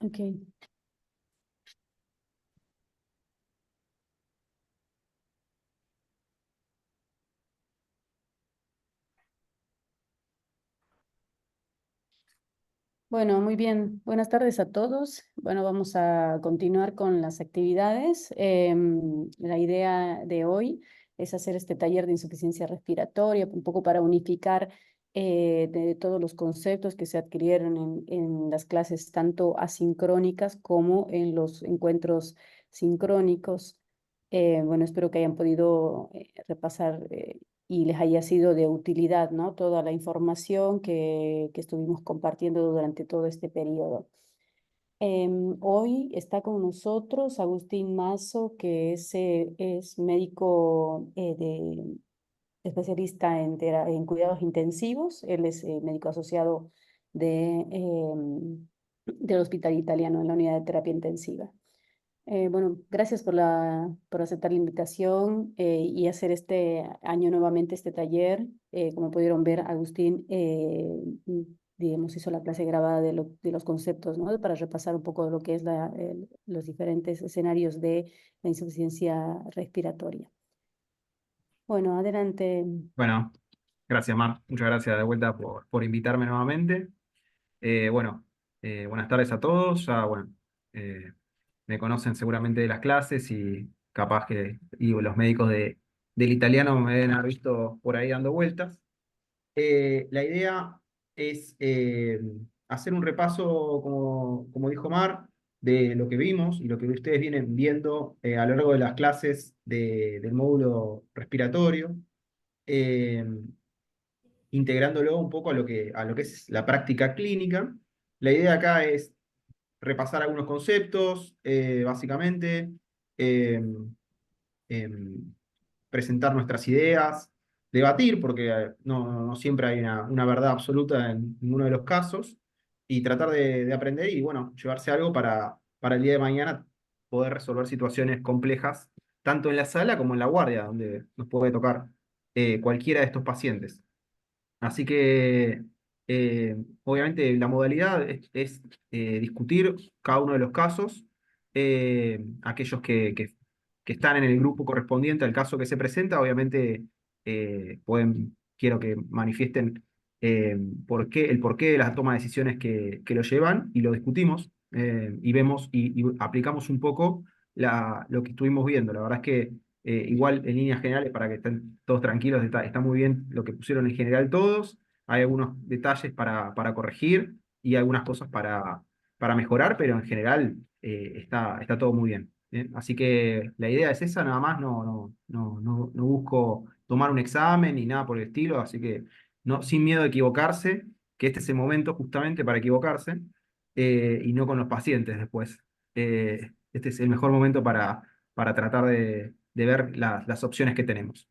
Ok. Bueno, muy bien. Buenas tardes a todos. Bueno, vamos a continuar con las actividades. La idea de hoy es hacer este taller de insuficiencia respiratoria, un poco para unificar de todos los conceptos que se adquirieron en las clases tanto asincrónicas como en los encuentros sincrónicos. Bueno, espero que hayan podido repasar y les haya sido de utilidad, ¿no? Toda la información que estuvimos compartiendo durante todo este periodo. Hoy está con nosotros Agustín Mazo, que es médico especialista en cuidados intensivos. Él es médico asociado del Hospital Italiano en la unidad de terapia intensiva. Bueno, gracias por aceptar la invitación y hacer este año nuevamente este taller. Como pudieron ver, Agustín, digamos, hizo la clase grabada de los conceptos, ¿no? Para repasar un poco de lo que es los diferentes escenarios de la insuficiencia respiratoria. Bueno, adelante. Bueno, gracias, Mar. Muchas gracias de vuelta por invitarme nuevamente. Bueno, buenas tardes a todos. Ya, bueno, eh, me conocen seguramente de las clases y capaz que los médicos del italiano me deben haber visto por ahí dando vueltas. La idea es hacer un repaso, como dijo Mar, de lo que vimos y lo que ustedes vienen viendo a lo largo de las clases del módulo respiratorio. Eh, Integrándolo un poco a lo que es la práctica clínica. La idea acá es repasar algunos conceptos, básicamente, eh, em, presentar nuestras ideas, debatir, porque no siempre hay una verdad absoluta en ninguno de los casos, y tratar de aprender y, bueno, llevarse algo para el día de mañana poder resolver situaciones complejas, tanto en la sala como en la guardia, donde nos puede tocar cualquiera de estos pacientes. Así que, obviamente, la modalidad es discutir cada uno de los casos, aquellos que están en el grupo correspondiente al caso que se presenta, obviamente, quiero que manifiesten el porqué de la toma de decisiones que lo llevan y lo discutimos y vemos y aplicamos un poco lo que estuvimos viendo. La verdad es que igual en líneas generales, para que estén todos tranquilos, está muy bien lo que pusieron en general todos. Hay algunos detalles para corregir y algunas cosas para mejorar, pero en general está todo muy bien. Así que la idea es esa, nada más, no busco tomar un examen ni nada por el estilo, así que no, sin miedo a equivocarse, que este es el momento justamente para equivocarse y no con los pacientes después. Este es el mejor momento para tratar de ver las opciones que tenemos.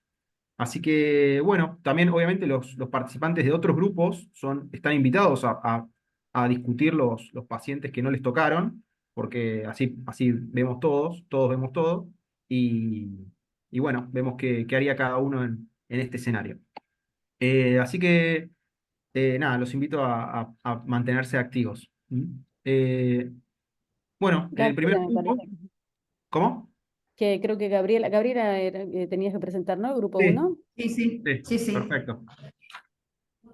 Así que, bueno, también obviamente los participantes de otros grupos están invitados a discutir los pacientes que no les tocaron, porque así vemos todos vemos todo, y, y bueno, vemos qué haría cada uno en este escenario. Así que, nada, los invito a mantenerse activos. ¿Mm? Bueno, en el primer Gabriela, me grupo, parece. ¿cómo? Que creo que tenías que presentar, ¿no? Grupo Sí, uno. Sí, sí, sí, sí, sí, perfecto.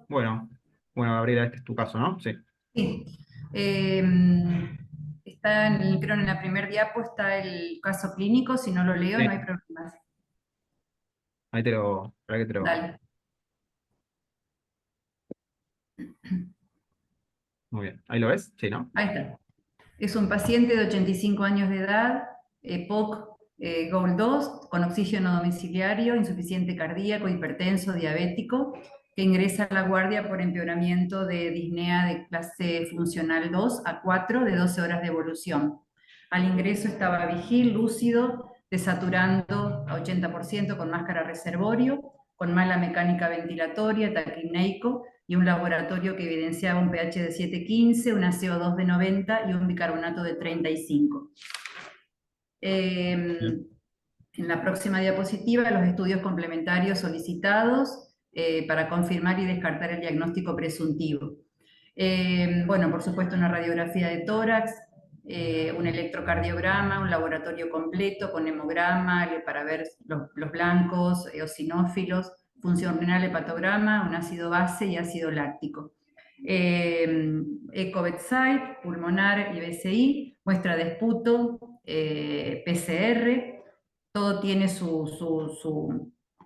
Bueno, Gabriela, este es tu caso, ¿no? Sí. sí. Eh, creo en la primer diapo está el caso clínico, si no lo leo no hay Sí. problemas. Ahí para que te lo. Dale. Muy bien. ¿Ahí lo ves? Sí, ¿no? Ahí está. Es un paciente de 85 años de edad, POC Gold 2, con oxígeno domiciliario, insuficiente cardíaco, hipertenso, diabético, que ingresa a la guardia por empeoramiento de disnea de clase funcional 2 a 4 de 12 horas de evolución. Al ingreso estaba vigil, lúcido, desaturando a 80% con máscara reservorio, con mala mecánica ventilatoria, taquipneico y un laboratorio que evidenciaba un pH de 7,15, una CO2 de 90 y un bicarbonato de 35. Bien. En la próxima diapositiva, los estudios complementarios solicitados para confirmar y descartar el diagnóstico presuntivo. Bueno, por supuesto, una radiografía de tórax, un electrocardiograma, un laboratorio completo con hemograma para ver los blancos, eosinófilos, función renal, hepatograma, un ácido base y ácido láctico. Eco bedside, pulmonar y BCI, muestra de esputo, PCR, todo tiene su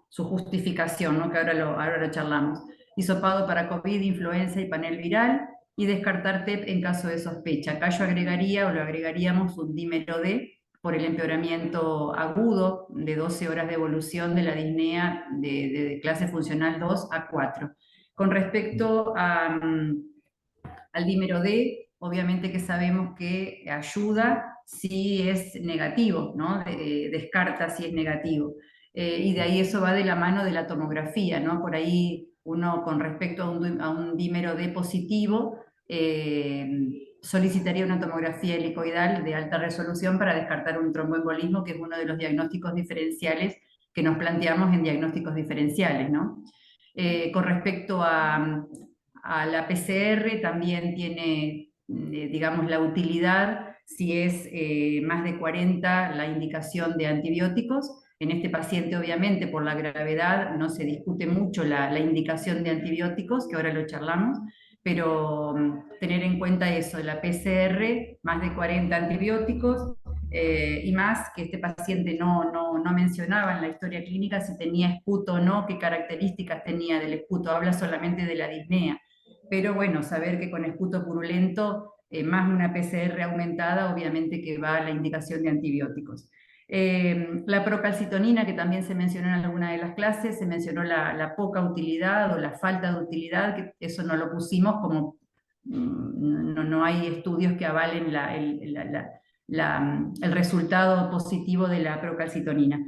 justificación, ¿no? Que ahora lo charlamos. Hisopado para COVID, influenza y panel viral, y descartar TEP en caso de sospecha. Acá yo agregaría, o lo agregaríamos, un dímero D por el empeoramiento agudo de 12 horas de evolución de la disnea de clase funcional 2 a 4. Con respecto al dímero D, obviamente que sabemos que ayuda si es negativo, ¿no? Descarta si es negativo. Y de ahí eso va de la mano de la tomografía, ¿no? Por ahí uno con respecto a un dímero D positivo solicitaría una tomografía helicoidal de alta resolución para descartar un tromboembolismo, que es uno de los diagnósticos diferenciales que nos planteamos en diagnósticos diferenciales, ¿no? Con respecto a la PCR también tiene, digamos, la utilidad si es más de 40 la indicación de antibióticos. En este paciente, obviamente, por la gravedad, no se discute mucho la indicación de antibióticos, que ahora lo charlamos, pero tener en cuenta eso, la PCR, más de 40 antibióticos, y más que este paciente no mencionaba en la historia clínica si tenía esputo o no, qué características tenía del esputo, habla solamente de la disnea. Pero bueno, saber que con esputo purulento, más una PCR aumentada, obviamente que va a la indicación de antibióticos. La procalcitonina, que también se mencionó en alguna de las clases, se mencionó la poca utilidad o la falta de utilidad, que eso no lo pusimos como no hay estudios que avalen el resultado positivo de la procalcitonina.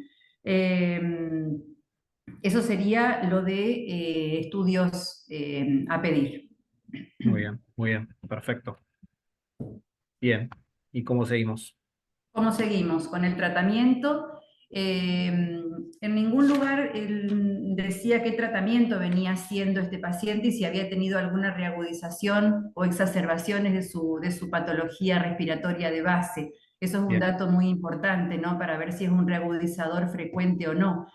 Eso sería lo de estudios a pedir. Muy bien, perfecto. Bien, ¿y cómo seguimos? ¿Cómo seguimos? Con el tratamiento. En ningún lugar decía qué tratamiento venía haciendo este paciente y si había tenido alguna reagudización o exacerbaciones de su patología respiratoria de base. Eso es un Bien. dato muy importante, ¿no? Para ver si es un reagudizador frecuente o no.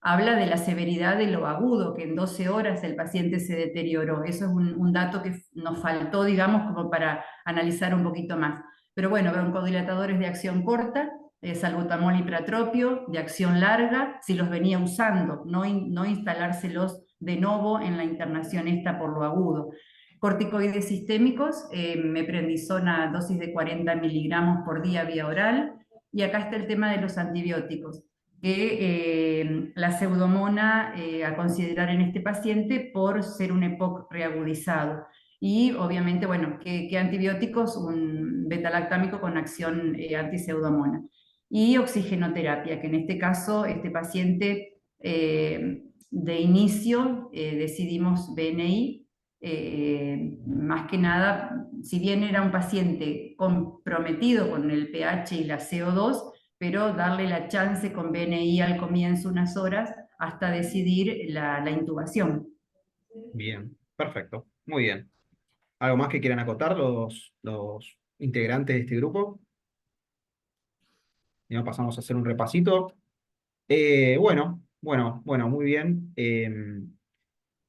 Habla de la severidad de lo agudo, que en 12 horas el paciente se deterioró. Eso es un dato que nos faltó, digamos, como para analizar un poquito más. Pero bueno, broncodilatadores de acción corta, salbutamol y pratropio, de acción larga, si los venía usando, no instalárselos de nuevo en la internación esta por lo agudo. Corticoides sistémicos, meprednisona, dosis de 40 miligramos por día vía oral. Y acá está el tema de los antibióticos, que la pseudomona a considerar en este paciente por ser un EPOC reagudizado. Y obviamente, bueno, ¿qué antibióticos? Un betalactámico con acción antipseudomona. Y oxigenoterapia, que en este caso, este paciente de inicio decidimos BNI, más que nada, si bien era un paciente comprometido con el pH y la CO2, pero darle la chance con BNI al comienzo unas horas hasta decidir la intubación. Bien, perfecto, muy bien. ¿Algo más que quieran acotar los integrantes de este grupo? Y ahora pasamos a hacer un repasito. Bueno, muy bien. En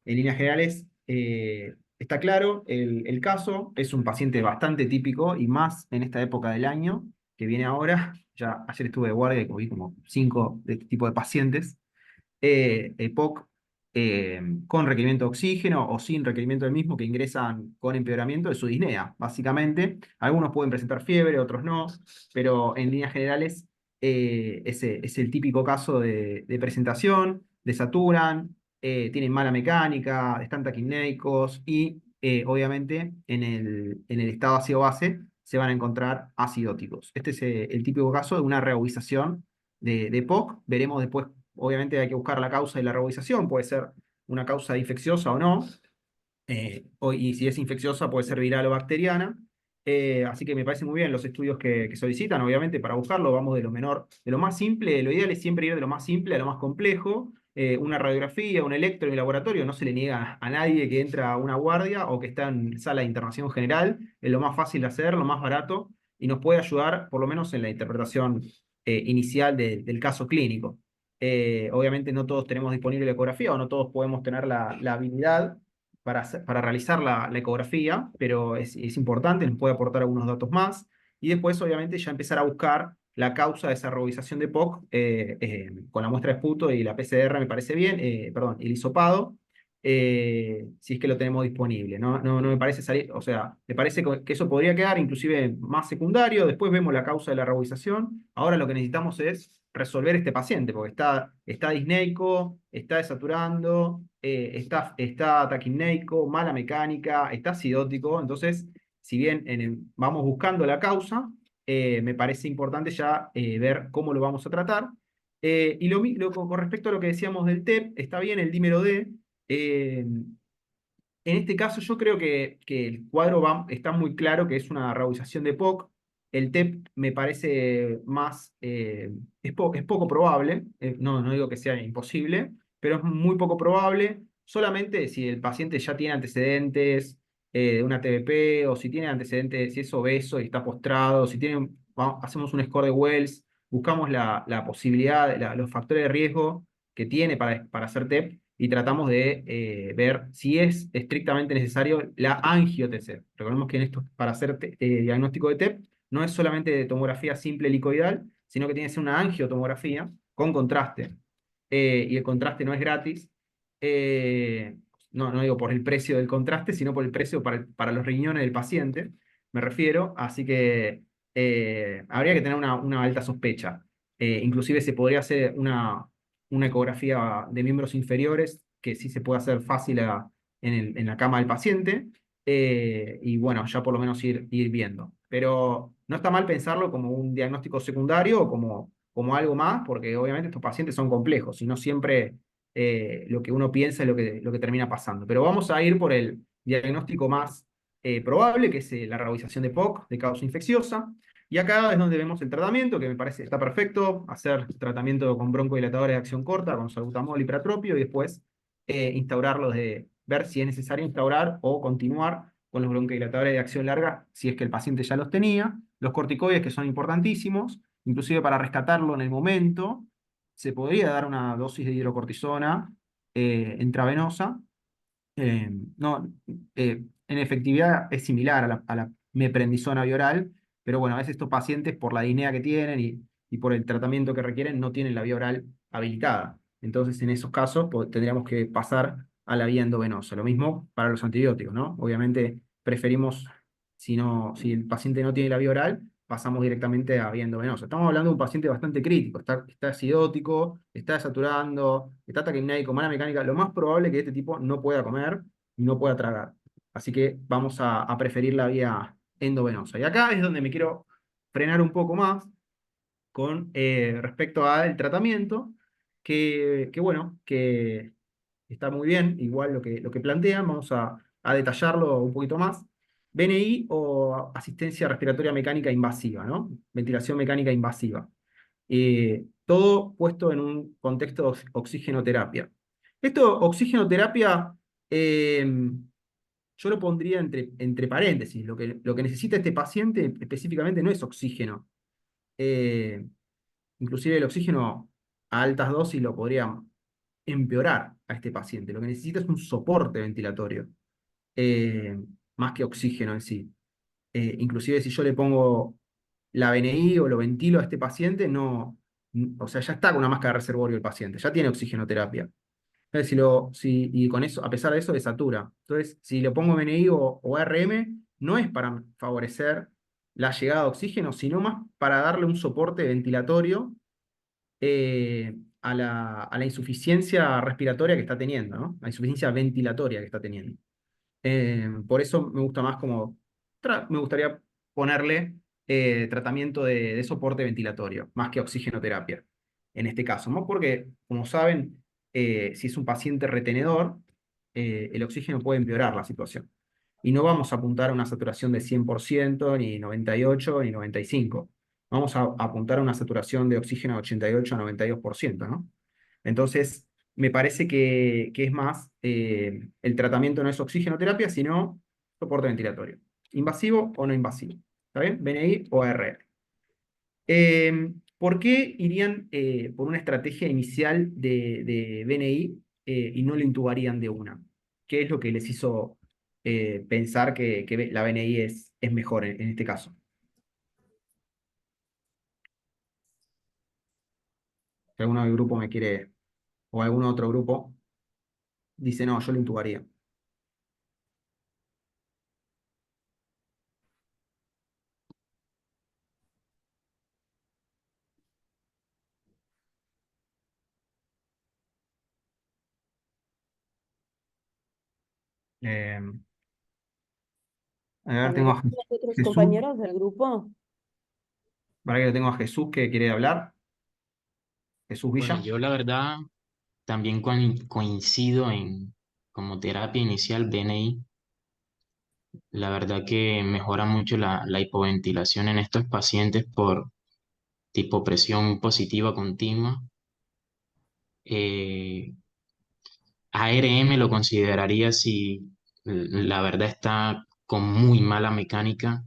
líneas generales, está claro el caso. Es un paciente bastante típico y más en esta época del año que viene ahora. Ya ayer estuve de guardia y vi como 5 de este tipo de pacientes. EPOC con requerimiento de oxígeno o sin requerimiento del mismo, que ingresan con empeoramiento de su disnea, básicamente. Algunos pueden presentar fiebre, otros no, pero en líneas generales ese es el típico caso de presentación, desaturan, tienen mala mecánica, están taquimnéicos y obviamente en el estado ácido-base se van a encontrar acidóticos. Este es el típico caso de una reagudización de EPOC. Veremos después. Obviamente hay que buscar la causa de la reagudización, puede ser una causa infecciosa o no, y si es infecciosa puede ser viral o bacteriana. Así que me parece muy bien los estudios que solicitan, obviamente para buscarlo vamos de lo menor, de lo más simple, lo ideal es siempre ir de lo más simple a lo más complejo, una radiografía, un electro en el laboratorio, no se le niega a nadie que entra a una guardia o que está en sala de internación general, es lo más fácil de hacer, lo más barato, y nos puede ayudar, por lo menos en la interpretación inicial del caso clínico. Obviamente no todos tenemos disponible la ecografía o no todos podemos tener la habilidad para realizar la ecografía, pero es importante, nos puede aportar algunos datos más. Y después, obviamente, ya empezar a buscar la causa de esa revisación de POC con la muestra de esputo y la PCR me parece bien, perdón, el hisopado, si es que lo tenemos disponible. No me parece salir, o sea, me parece que eso podría quedar inclusive más secundario, después vemos la causa de la revisación. Ahora lo que necesitamos es resolver este paciente, porque está disneico, está desaturando, está taquipneico, mala mecánica, está acidótico, entonces si bien vamos buscando la causa, me parece importante ya ver cómo lo vamos a tratar. Con respecto a lo que decíamos del TEP, está bien el dímero D. En este caso yo creo que el cuadro está muy claro que es una revisación de POC. El TEP me parece más, es poco probable, no digo que sea imposible, pero es muy poco probable, solamente si el paciente ya tiene antecedentes de una TBP, o si tiene antecedentes, si es obeso y está postrado, si tiene, hacemos un score de Wells, buscamos la posibilidad, los factores de riesgo que tiene para hacer TEP, y tratamos de ver si es estrictamente necesario la angio-TC. Recordemos que para hacer diagnóstico de TEP no es solamente de tomografía simple helicoidal, sino que tiene que ser una angiotomografía con contraste. Y el contraste no es gratis. No digo por el precio del contraste, sino por el precio para los riñones del paciente, me refiero. Así que habría que tener una alta sospecha. Inclusive se podría hacer una ecografía de miembros inferiores, que sí se puede hacer fácil en la cama del paciente, y bueno, ya por lo menos ir viendo. Pero no está mal pensarlo como un diagnóstico secundario o como algo más, porque obviamente estos pacientes son complejos y no siempre lo que uno piensa es lo que termina pasando. Pero vamos a ir por el diagnóstico más probable, que es la realización de POC, de causa infecciosa. Y acá es donde vemos el tratamiento, que me parece está perfecto, hacer tratamiento con broncodilatadores de acción corta, con salbutamol y pratropio, y después instaurarlos, de ver si es necesario instaurar o continuar con los broncodilatadores de acción larga, si es que el paciente ya los tenía, los corticoides, que son importantísimos, inclusive para rescatarlo en el momento, se podría dar una dosis de hidrocortisona intravenosa. eh, no, en efectividad es similar a la meprednisona oral, pero bueno, a veces estos pacientes, por la disnea que tienen y por el tratamiento que requieren, no tienen la vía oral habilitada. Entonces, en esos casos, tendríamos que pasar a la vía endovenosa. Lo mismo para los antibióticos, ¿no? Obviamente, preferimos, si el paciente no tiene la vía oral, pasamos directamente a vía endovenosa. Estamos hablando de un paciente bastante crítico, está acidótico, está desaturando, está taquipnéico, mala mecánica. Lo más probable es que este tipo no pueda comer y no pueda tragar. Así que vamos a preferir la vía endovenosa. Y acá es donde me quiero frenar un poco más con respecto al tratamiento, que bueno, que está muy bien, igual lo que plantean, vamos a detallarlo un poquito más. BNI o asistencia respiratoria mecánica invasiva, ¿no? Ventilación mecánica invasiva. Todo puesto en un contexto de oxigenoterapia. Esto, oxigenoterapia, yo lo pondría entre paréntesis. Lo que necesita este paciente específicamente no es oxígeno. Eh, Inclusive el oxígeno a altas dosis lo podría empeorar a este paciente. Lo que necesita es un soporte ventilatorio, eh, más que oxígeno en sí. Inclusive si yo le pongo la BNI o lo ventilo a este paciente, no, o sea, ya está con una máscara de reservorio el paciente, ya tiene oxigenoterapia. Entonces, y con eso, a pesar de eso, desatura. Entonces, si le pongo BNI o ARM, no es para favorecer la llegada de oxígeno, sino más para darle un soporte ventilatorio a la insuficiencia respiratoria que está teniendo, ¿no? La insuficiencia ventilatoria que está teniendo. Por eso me gusta más me gustaría ponerle tratamiento de soporte ventilatorio, más que oxigenoterapia, en este caso, ¿no? Porque, como saben, si es un paciente retenedor, el oxígeno puede empeorar la situación. Y no vamos a apuntar a una saturación de 100%, ni 98, ni 95. Vamos a apuntar a una saturación de oxígeno de 88 a 92%, ¿no? Entonces, me parece que es más, el tratamiento no es oxigenoterapia, sino soporte ventilatorio. ¿Invasivo o no invasivo? ¿Está bien? BNI o ARR. ¿Por qué irían por una estrategia inicial de BNI y no lo intubarían de una? ¿Qué es lo que les hizo pensar que la BNI es mejor en este caso? Si alguno del grupo me quiere, o algún otro grupo, dice, no, yo lo intubaría. Eh, a ver, tengo a ¿Los otros Jesús, compañeros del grupo? para que lo tengo a Jesús que quiere hablar. Jesús Bueno, Villa. yo la verdad también coincido en como terapia inicial BNI. La verdad que mejora mucho la hipoventilación en estos pacientes por tipo presión positiva continua. Eh, ARM lo consideraría si la verdad está con muy mala mecánica.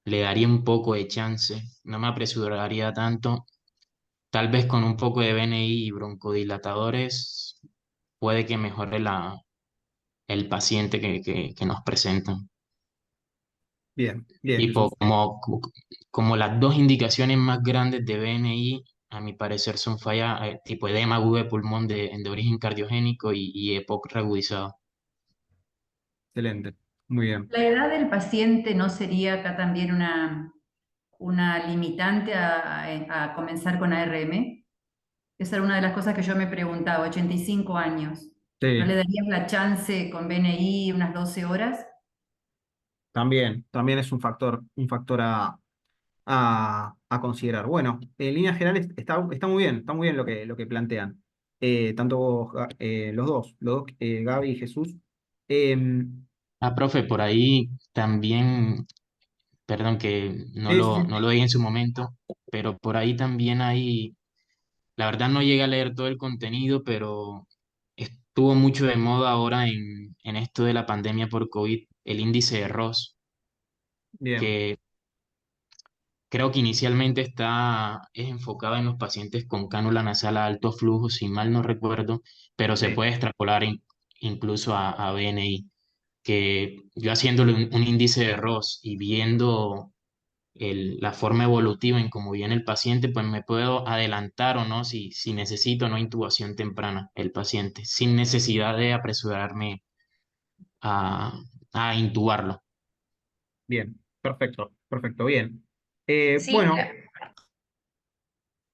Le daría un poco de chance, no me apresuraría tanto. Tal vez con un poco de BNI y broncodilatadores puede que mejore el paciente que nos presentan. Bien, bien, Tipo, Jesús. como las dos indicaciones más grandes de BNI, a mi parecer son falla tipo edema agudo de pulmón de origen cardiogénico y EPOC reagudizado. Excelente. Muy bien. ¿La edad del paciente no sería acá también una limitante a comenzar con ARM? Esa era una de las cosas que yo me preguntaba, 85 años. ¿No le Sí, darías la chance con BNI unas 12 horas? también es un factor a considerar. Bueno, en líneas generales está muy bien lo que plantean. Tanto los dos, Gaby y Jesús. Em, Ah, profe, por ahí también, perdón que sí, sí, sí. no lo veía en su momento, pero por ahí también hay, la verdad no llegué a leer todo el contenido, pero estuvo mucho de moda ahora en esto de la pandemia por COVID, el índice de Ross, Bien, que creo que inicialmente es enfocado en los pacientes con cánula nasal a alto flujo, si mal no recuerdo, pero se sí, puede extrapolar incluso a BNI, que yo haciéndole un índice de Ross y viendo la forma evolutiva en cómo viene el paciente, pues me puedo adelantar o no si necesito o no intubación temprana el paciente, sin necesidad de apresurarme a, a intubarlo. bien. Perfecto, perfecto, bien. Sí, Bueno,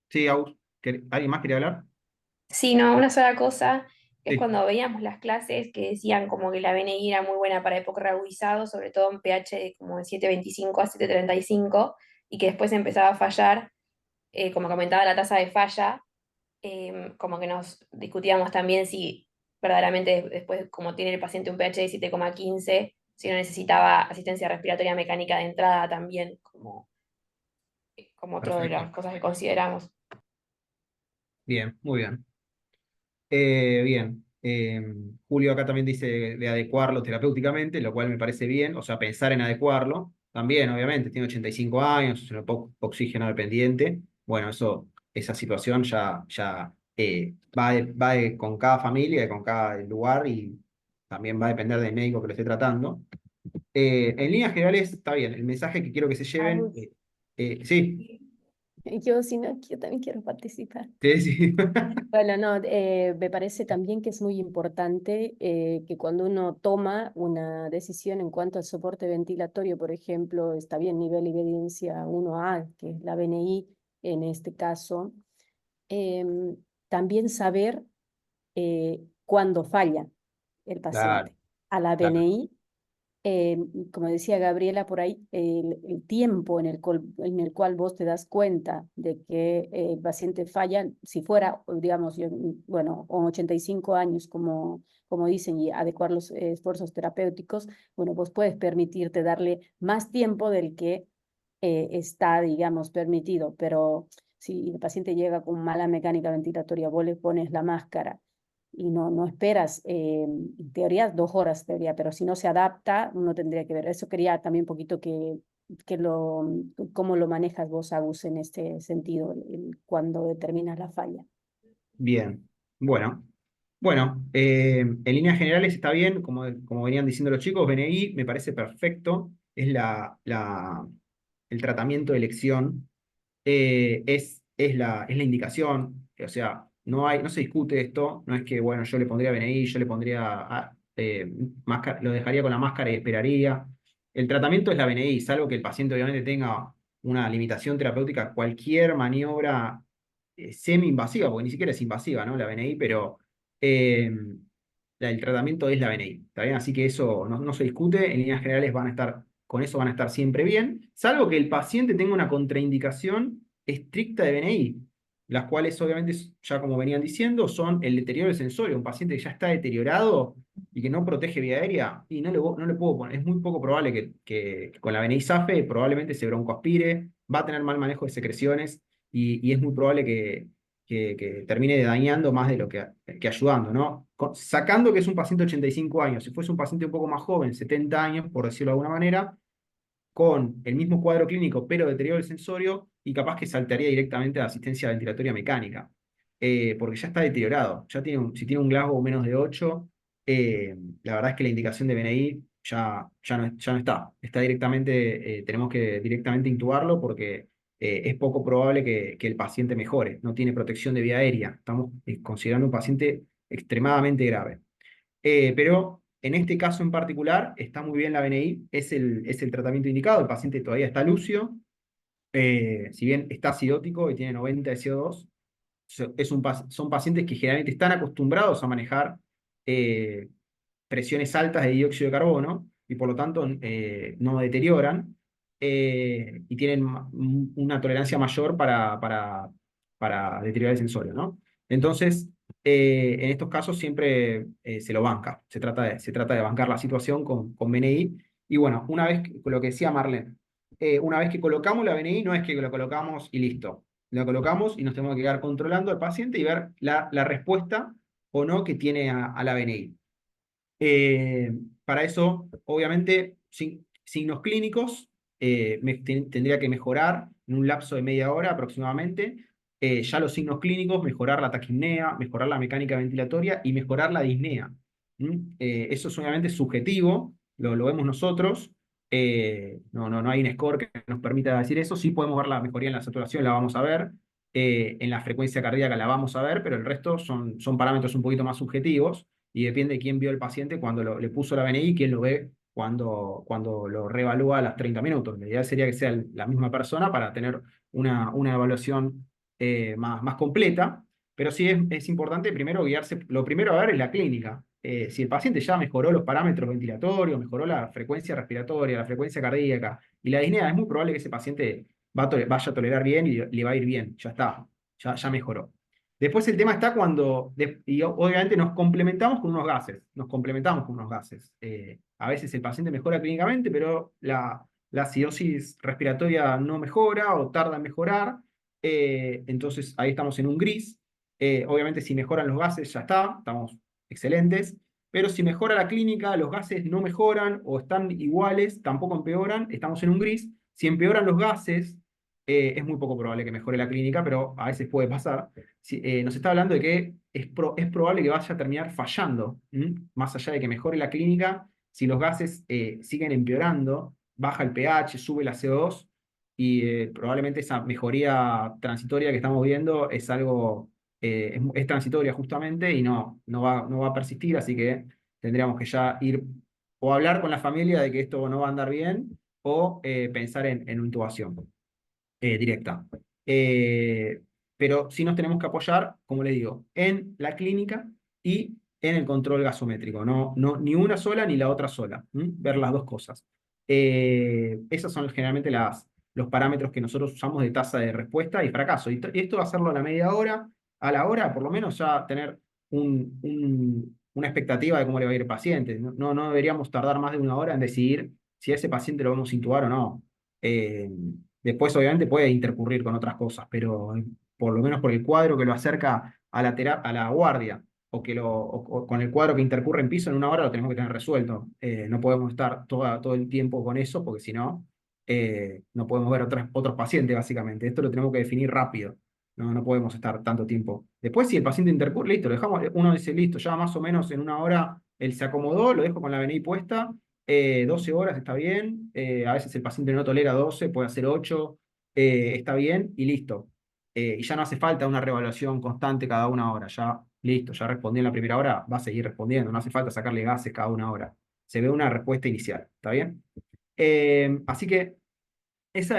sí, ¿alguien más quería hablar? sí, no, una sola cosa es Sí, cuando veíamos las clases que decían como que la BNI era muy buena para época reagudizado, sobre todo en pH de como de 7,25 a 7,35 y que después empezaba a fallar, como comentaba la tasa de falla, como que nos discutíamos también si verdaderamente después, como tiene el paciente un pH de 7,15, si no necesitaba asistencia respiratoria mecánica de entrada también, como otra de perfecto. las cosas que consideramos. Bien, muy bien. Bien, Julio acá también dice de adecuarlo terapéuticamente, lo cual me parece bien, o sea, pensar en adecuarlo. También, obviamente, tiene 85 años, es un poco oxígeno dependiente. Bueno, esa situación ya con cada familia y con cada lugar y también va a depender del médico que lo esté tratando. En líneas generales, está bien, el mensaje que quiero que se lleven, Agus, sí, yo, si no, yo también quiero participar. sí, sí. Bueno, no, me parece también que es muy importante que cuando uno toma una decisión en cuanto al soporte ventilatorio, por ejemplo, está bien nivel de evidencia 1A, que es la BNI en este caso, em, también saber cuándo falla el Claro, paciente. A la claro, BNI eh, como decía Gabriela por ahí, el tiempo en el cual vos te das cuenta de que el paciente falla, si fuera, digamos, bueno, con 85 años, como dicen, y adecuar los esfuerzos terapéuticos, bueno, vos puedes permitirte darle más tiempo del que está, digamos, permitido, pero si el paciente llega con mala mecánica ventilatoria, vos le pones la máscara y no esperas, en teoría, 2 horas, teoría, pero si no se adapta, uno tendría que ver. Eso quería también un poquito cómo lo manejas vos, Agus, en este sentido, cuando determinas la falla. Bien, bueno. Bueno, en líneas generales está bien, como venían diciendo los chicos, BNI me parece perfecto, es el tratamiento de elección, es la indicación, o sea, no se discute esto, no es que, bueno, yo le pondría BNI, yo le pondría, lo dejaría con la máscara y esperaría. El tratamiento es la BNI, salvo que el paciente obviamente tenga una limitación terapéutica, cualquier maniobra semi-invasiva, porque ni siquiera es invasiva, ¿no? La BNI, pero eh, el tratamiento es la BNI, ¿está bien? Así que eso no se discute, en líneas generales con eso van a estar siempre bien, salvo que el paciente tenga una contraindicación estricta de BNI, las cuales obviamente, ya como venían diciendo, son el deterioro del sensorio. Un paciente que ya está deteriorado y que no protege vía aérea, y no le puedo poner, es muy poco probable que con la BNI zafe, probablemente se broncoaspire, va a tener mal manejo de secreciones, y es muy probable que termine dañando más de lo que ayudando, ¿no? Sacando que es un paciente de 85 años, si fuese un paciente un poco más joven, 70 años, por decirlo de alguna manera, con el mismo cuadro clínico, pero deterioro del sensorio, y capaz que saltaría directamente a la asistencia ventilatoria mecánica, porque ya está deteriorado, si tiene un Glasgow menos de 8, la verdad es que la indicación de BNI ya no está directamente, tenemos que directamente intubarlo porque es poco probable que el paciente mejore, no tiene protección de vía aérea, estamos considerando un paciente extremadamente grave. Pero en este caso en particular está muy bien la BNI, es el tratamiento indicado, el paciente todavía está lúcido, si bien está acidótico y tiene 90 de CO2, son pacientes que generalmente están acostumbrados a manejar eh, presiones altas de dióxido de carbono y por lo tanto no deterioran, y tienen una tolerancia mayor para deteriorar el sensorio, ¿no? Entonces, en estos casos siempre se lo banca, se trata de bancar la situación con BNI. Y bueno, lo que decía Marlene, una vez que colocamos la BNI, no es que lo colocamos y listo. Lo colocamos y nos tenemos que quedar controlando al paciente y ver la respuesta o no que tiene a la BNI. Para eso, obviamente, signos clínicos, tendría que mejorar en un lapso de media hora aproximadamente. Ya los signos clínicos, mejorar la taquipnea, mejorar la mecánica ventilatoria y mejorar la disnea. Eso es obviamente subjetivo, lo vemos nosotros. No hay un score que nos permita decir eso. Sí podemos ver la mejoría en la saturación, la vamos a ver. En la frecuencia cardíaca la vamos a ver, pero el resto son parámetros un poquito más subjetivos y depende de quién vio el paciente cuando le puso la BNI y quién lo ve cuando lo reevalúa a las 30 minutos. La idea sería que sea la misma persona para tener una evaluación más completa, pero sí es importante primero guiarse, lo primero a ver es la clínica. Si el paciente ya mejoró los parámetros ventilatorios, mejoró la frecuencia respiratoria, la frecuencia cardíaca y la disnea, es muy probable que ese paciente vaya a tolerar bien y le va a ir bien, ya está, ya mejoró. Después el tema está y obviamente nos complementamos con unos gases. A veces el paciente mejora clínicamente, pero la acidosis respiratoria no mejora o tarda en mejorar. Entonces ahí estamos en un gris. Obviamente si mejoran los gases ya estamos excelentes. Pero si mejora la clínica, los gases no mejoran o están iguales, tampoco empeoran, estamos en un gris. Si empeoran los gases, es muy poco probable que mejore la clínica, pero a veces puede pasar. Nos está hablando de que es probable que vaya a terminar fallando, más allá de que mejore la clínica, si los gases siguen empeorando, baja el pH, sube la CO2, y probablemente esa mejoría transitoria que estamos viendo es algo, es transitoria justamente y no va a persistir, así que tendríamos que ya ir o hablar con la familia de que esto no va a andar bien o pensar en intubación directa. Pero sí nos tenemos que apoyar, como le digo, en la clínica y en el control gasométrico. Ni una sola ni la otra sola. Ver las dos cosas. Esos son generalmente los parámetros que nosotros usamos de tasa de respuesta y fracaso. Y esto hacerlo a la media hora, a la hora, por lo menos ya tener una expectativa de cómo le va a ir el paciente. No deberíamos tardar más de una hora en decidir si a ese paciente lo vamos a intubar o no. Después, obviamente, puede intercurrir con otras cosas, pero por lo menos por el cuadro que lo acerca a la guardia o con el cuadro que intercurre en piso en una hora lo tenemos que tener resuelto. No podemos estar todo el tiempo con eso porque si no, no podemos ver otros pacientes básicamente. Esto lo tenemos que definir rápido. No podemos estar tanto tiempo. Después, si el paciente intercurre, listo, lo dejamos. Uno dice, listo, ya más o menos en una hora él se acomodó, lo dejo con la BNI puesta. 12 horas está bien. A veces el paciente no tolera 12, puede hacer 8. Está bien y listo. Y ya no hace falta una reevaluación constante cada una hora. Ya, listo, ya respondió en la primera hora, va a seguir respondiendo. No hace falta sacarle gases cada una hora. Se ve una respuesta inicial. ¿Está bien? Así que ese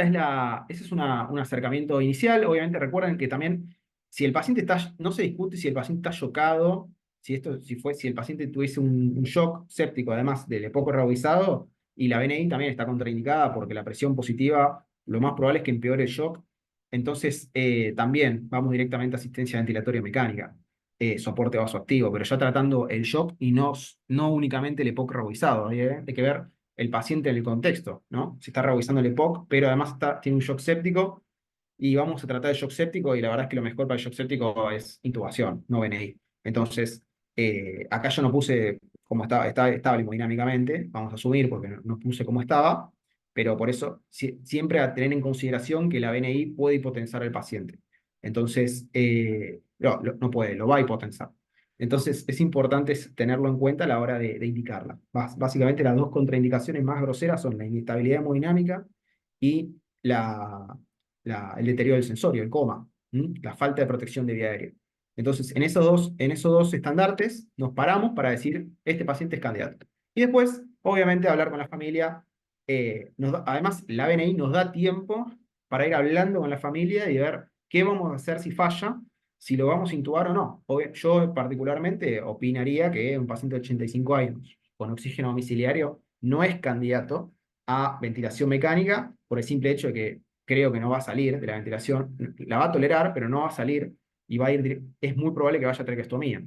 es un acercamiento inicial. Obviamente recuerden que también si el paciente está, no se discute si el paciente está chocado, si el paciente tuviese un shock séptico, además del poco reboizado, y la BNI también está contraindicada porque la presión positiva, lo más probable es que empeore el shock. Entonces, también vamos directamente a asistencia ventilatoria mecánica, soporte vasoactivo, pero ya tratando el shock y no únicamente el EPOC reboizado. Hay que ver el paciente en el contexto, ¿no? Se está revisando el EPOC, pero además tiene un shock séptico y vamos a tratar el shock séptico y la verdad es que lo mejor para el shock séptico es intubación, no BNI. Entonces, acá yo no puse cómo está estable hemodinámicamente, vamos a asumir porque no puse cómo estaba, pero por eso siempre a tener en consideración que la BNI puede hipotensar al paciente. Entonces, no puede, lo va a hipotensar. Entonces, es importante tenerlo en cuenta a la hora de indicarla. Básicamente, las dos contraindicaciones más groseras son la inestabilidad hemodinámica y el deterioro del sensorio, el coma, la falta de protección de vía aérea. Entonces, en esos dos estandartes nos paramos para decir, este paciente es candidato. Y después, obviamente, hablar con la familia. Además, la BNI nos da tiempo para ir hablando con la familia y ver qué vamos a hacer si falla, si lo vamos a intubar o no. Yo particularmente opinaría que un paciente de 85 años con oxígeno domiciliario no es candidato a ventilación mecánica por el simple hecho de que creo que no va a salir de la ventilación, la va a tolerar, pero no va a salir y va a ir, es muy probable que vaya a traqueostomía.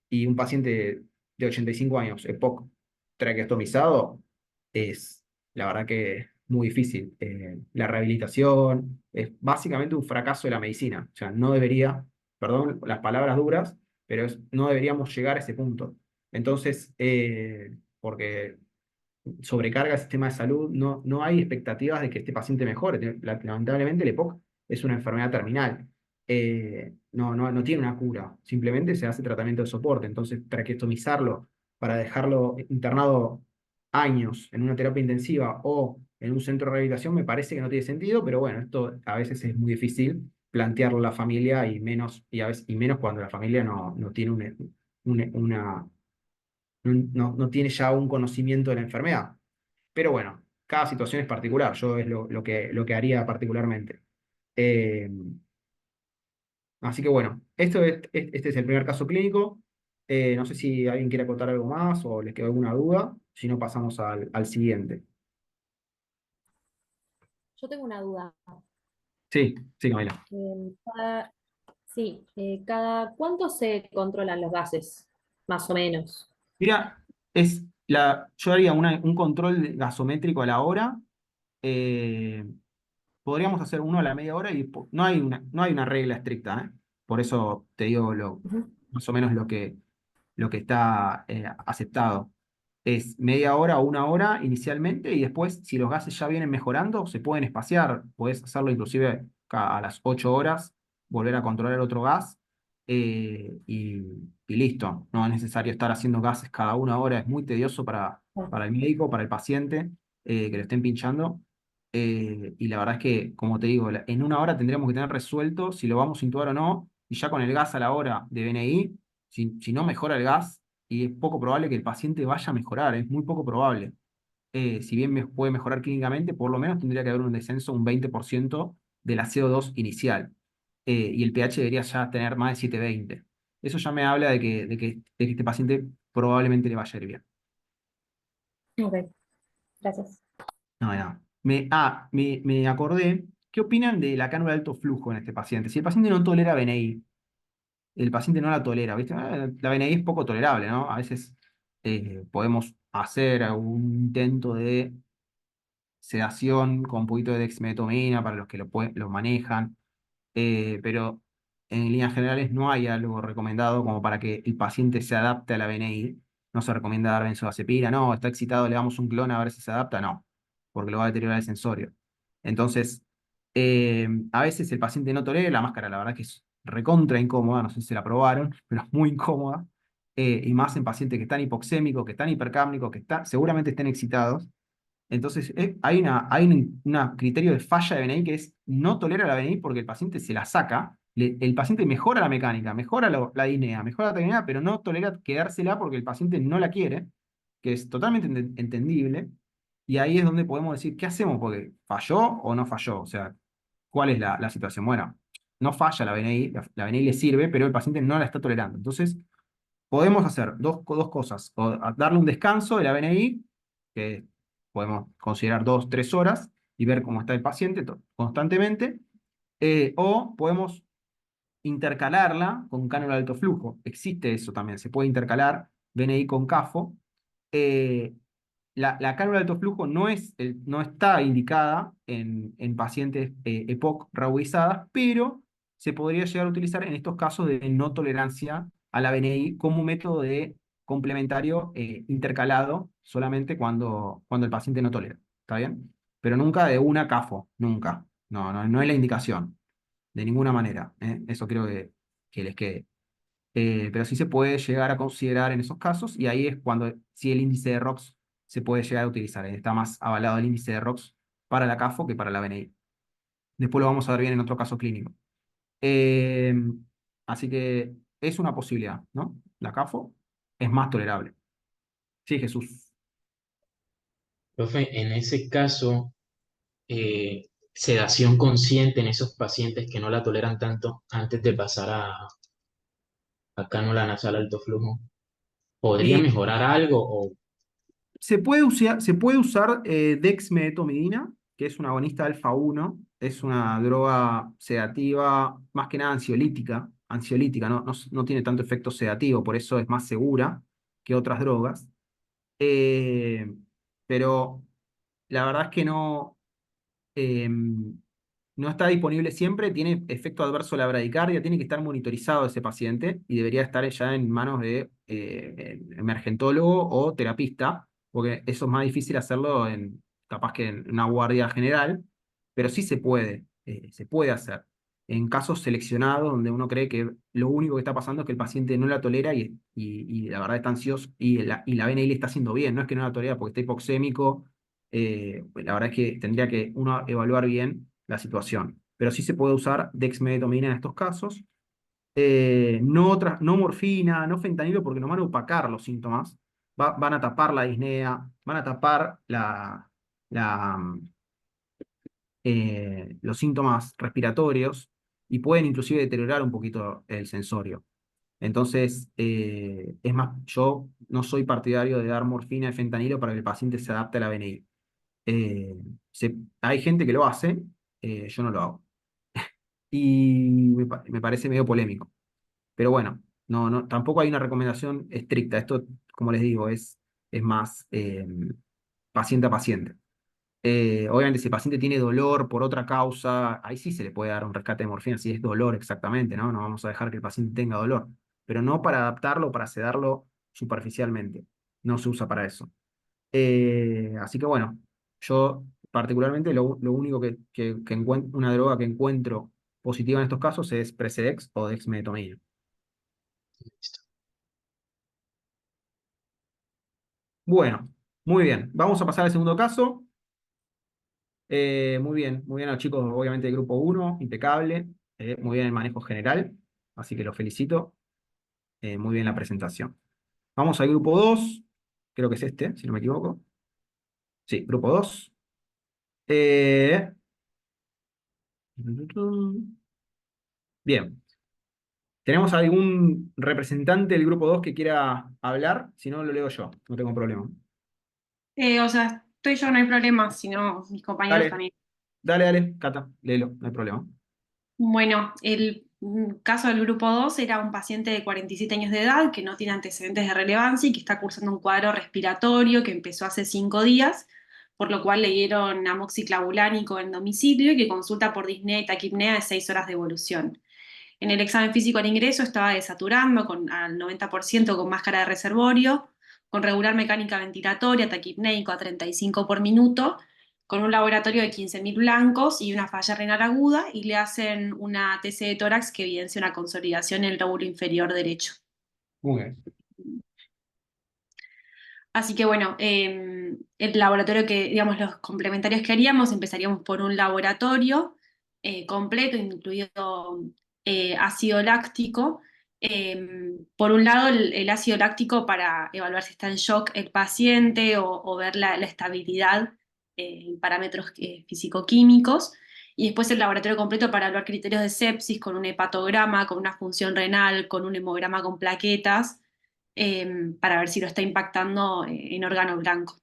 Y un paciente de 85 años, EPOC, traqueostomizado, es la verdad que muy difícil. La rehabilitación es básicamente un fracaso de la medicina. O sea, no debería, perdón las palabras duras, pero no deberíamos llegar a ese punto. Entonces, porque sobrecarga el sistema de salud, no hay expectativas de que este paciente mejore. Lamentablemente, el EPOC es una enfermedad terminal. No tiene una cura, simplemente se hace tratamiento de soporte. Entonces, traqueostomizarlo para dejarlo internado años en una terapia intensiva o en un centro de rehabilitación me parece que no tiene sentido, pero bueno, esto a veces es muy difícil plantearlo a la familia y menos cuando la familia no tiene una no tiene ya un conocimiento de la enfermedad. Pero bueno, cada situación es particular, yo es lo que haría particularmente. Eh, Así que bueno, este es el primer caso clínico. No sé si alguien quiere acotar algo más o les quedó alguna duda, si no pasamos al siguiente. Yo tengo una duda. Sí, sí, Camila. Sí, ¿cada cuánto se controlan los gases? Más o menos. Mira, yo haría un control gasométrico a la hora. eh, Podríamos hacer uno a la media hora y no hay una regla estricta, ¿eh? Por eso te digo Ujú. más o menos lo que está aceptado. Es media hora o una hora inicialmente y después, si los gases ya vienen mejorando, se pueden espaciar. Puedes hacerlo inclusive a las 8 horas, volver a controlar el otro gas y listo. No es necesario estar haciendo gases cada una hora, es muy tedioso para el médico, para el paciente que lo estén pinchando. Y la verdad es que, como te digo, en una hora tendríamos que tener resuelto si lo vamos a intubar o no, y ya con el gas a la hora de BNI, si no mejora el gas, y es poco probable que el paciente vaya a mejorar, es muy poco probable. Si bien puede mejorar clínicamente, por lo menos tendría que haber un descenso, un 20% de la CO2 inicial. Y el pH debería ya tener más de 720. Eso ya me habla de que este paciente probablemente le vaya a ir bien. Ok, gracias. No, de nada. Me acordé, ¿qué opinan de la cánula de alto flujo en este paciente? Si el paciente no tolera BNI, el paciente no la tolera, ¿viste? La BNI es poco tolerable, ¿no? A veces podemos hacer algún intento de sedación con un poquito de dexmedetomidina para los que lo manejan, pero en líneas generales no hay algo recomendado como para que el paciente se adapte a la BNI. No se recomienda dar benzodiazepina, no, está excitado, le damos un clon a ver si se adapta, no, porque lo va a deteriorar el sensorio. Entonces, a veces el paciente no tolera la máscara, la verdad que es recontra incómoda, no sé si la probaron, pero es muy incómoda, y más en pacientes que están hipoxémicos, que están hipercámnicos, seguramente estén excitados. Entonces, hay un criterio de falla de BNI que es no tolera la BNI porque el paciente se la saca, el paciente mejora la mecánica, mejora la disnea, mejora la tecnia, pero no tolera quedársela porque el paciente no la quiere, que es totalmente entendible, y ahí es donde podemos decir, ¿qué hacemos? Porque ¿falló o no falló? O sea, ¿cuál es la situación? Bueno, no falla la BNI, la BNI le sirve, pero el paciente no la está tolerando. Entonces, podemos hacer dos cosas, o darle un descanso de la BNI, que podemos considerar 2, 3 horas, y ver cómo está el paciente constantemente, o podemos intercalarla con cánula de alto flujo. Existe eso también, se puede intercalar BNI con CAFO. Eh, la cánula de alto flujo no está indicada en pacientes EPOC reubicadas, pero se podría llegar a utilizar en estos casos de no tolerancia a la BNI como un método de complementario intercalado solamente cuando el paciente no tolera. ¿Está bien? Pero nunca de una CAFO, nunca. No es la indicación, de ninguna manera. Eso creo que les quede. Pero sí se puede llegar a considerar en esos casos, y ahí es cuando sí el índice de ROX se puede llegar a utilizar. Está más avalado el índice de ROX para la CAFO que para la BNI. Después lo vamos a ver bien en otro caso clínico. Eh, Así que es una posibilidad, ¿no? La CAFO es más tolerable. Sí, Jesús. Profe, en ese caso, sedación consciente en esos pacientes que no la toleran tanto antes de pasar a cánula nasal alto flujo, ¿podría Eh, mejorar algo? O se puede usar dexmedetomidina, que es una agonista alfa-1, es una droga sedativa, más que nada ansiolítica, no tiene tanto efecto sedativo, por eso es más segura que otras drogas. Eh, pero la verdad es que eh, no está disponible siempre, tiene efecto adverso a la bradicardia, tiene que estar monitorizado ese paciente y debería estar ya en manos de emergentólogo o terapista, porque eso es más difícil hacerlo capaz que en una guardia general, pero sí se puede hacer. En casos seleccionados donde uno cree que lo único que está pasando es que el paciente no la tolera y la verdad está ansioso y la BNI le está haciendo bien, no es que no la tolera porque está hipoxémico, la verdad es que tendría que uno evaluar bien la situación. Pero sí se puede usar dexmedetomidina en estos casos. No morfina, no fentanilo, porque nos van a opacar los síntomas. Van a tapar la disnea, van a tapar la, los síntomas respiratorios y pueden inclusive deteriorar un poquito el sensorio. Entonces, es más, yo no soy partidario de dar morfina y fentanilo para que el paciente se adapte a la BNI. Eh, Hay gente que lo hace, yo no lo hago. Y me parece medio polémico. Pero bueno, tampoco hay una recomendación estricta. Esto, como les digo, es más paciente a paciente. Obviamente, si el paciente tiene dolor por otra causa, ahí sí se le puede dar un rescate de morfina, si es dolor exactamente, ¿no? No vamos a dejar que el paciente tenga dolor, pero no para adaptarlo, para sedarlo superficialmente. No se usa para eso. Así que bueno, yo particularmente lo único una droga que encuentro positiva en estos casos es Precedex o dexmedetomidina. Bueno, muy bien. Vamos a pasar al segundo caso. Muy bien a los chicos, obviamente, del grupo 1, impecable. Muy bien el manejo general, así que los felicito. Muy bien la presentación. Vamos al grupo 2, creo que es este, si no me equivoco. Sí, grupo 2. Bien. ¿Tenemos algún representante del grupo 2 que quiera hablar? Si no, lo leo yo, no tengo problema. O sea, estoy yo, no hay problema, sino mis compañeros Dale, también. dale, Cata, léelo, no hay problema. Bueno, el caso del grupo 2 era un paciente de 47 años de edad que no tiene antecedentes de relevancia y que está cursando un cuadro respiratorio que empezó hace 5 días, por lo cual le dieron amoxiclavulánico en domicilio y que consulta por disnea y taquipnea de 6 horas de evolución. En el examen físico al ingreso estaba desaturando al 90% con máscara de reservorio, con regular mecánica ventilatoria, taquipneico a 35 por minuto, con un laboratorio de 15.000 blancos y una falla renal aguda, y le hacen una TC de tórax que evidencia una consolidación en el lóbulo inferior derecho. Muy bien. Así que bueno, el laboratorio que, digamos, los complementarios que haríamos, empezaríamos por un laboratorio completo, incluido ácido láctico. Por un lado, el ácido láctico para evaluar si está en shock el paciente o ver la estabilidad en parámetros físico-químicos. Y después el laboratorio completo para evaluar criterios de sepsis con un hepatograma, con una función renal, con un hemograma con plaquetas para ver si lo está impactando en órgano blanco.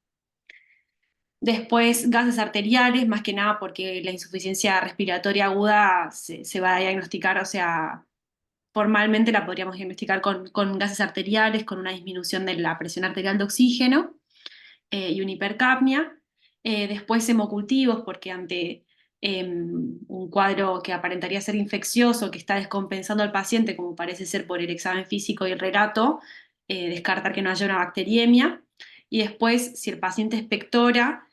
Después, gases arteriales, más que nada porque la insuficiencia respiratoria aguda se va a diagnosticar, o sea, formalmente la podríamos diagnosticar con gases arteriales, con una disminución de la presión arterial de oxígeno y una hipercapnia. Después, hemocultivos, porque ante un cuadro que aparentaría ser infeccioso, que está descompensando al paciente, como parece ser por el examen físico y el relato, descartar que no haya una bacteriemia. Y después, si el paciente expectora,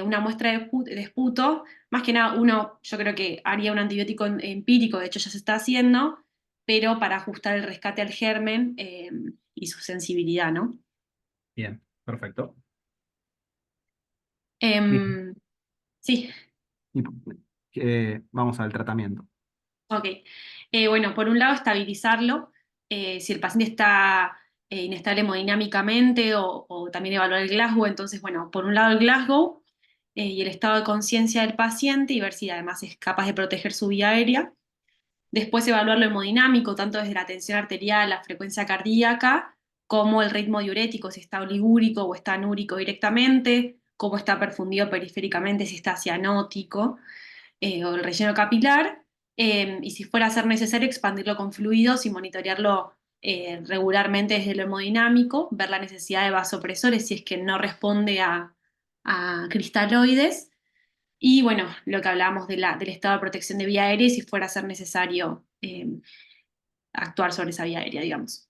una muestra de esputo, más que nada yo creo que haría un antibiótico empírico, de hecho ya se está haciendo, pero para ajustar el rescate al germen y su sensibilidad, ¿no? Bien, perfecto. Bien. Em, sí. Y, vamos al tratamiento. Ok. Bueno, por un lado, estabilizarlo. Si el paciente está inestable hemodinámicamente o también evaluar el Glasgow, entonces, bueno, por un lado el Glasgow y el estado de conciencia del paciente y ver si además es capaz de proteger su vía aérea. Después evaluar lo hemodinámico, tanto desde la tensión arterial, la frecuencia cardíaca, como el ritmo diurético, si está oligúrico o está anúrico directamente, cómo está perfundido periféricamente, si está cianótico o el relleno capilar, y si fuera a ser necesario expandirlo con fluidos y monitorearlo regularmente desde lo hemodinámico, ver la necesidad de vasopresores si es que no responde a cristaloides, y bueno, lo que hablábamos del estado de protección de vía aérea y si fuera a ser necesario actuar sobre esa vía aérea, digamos.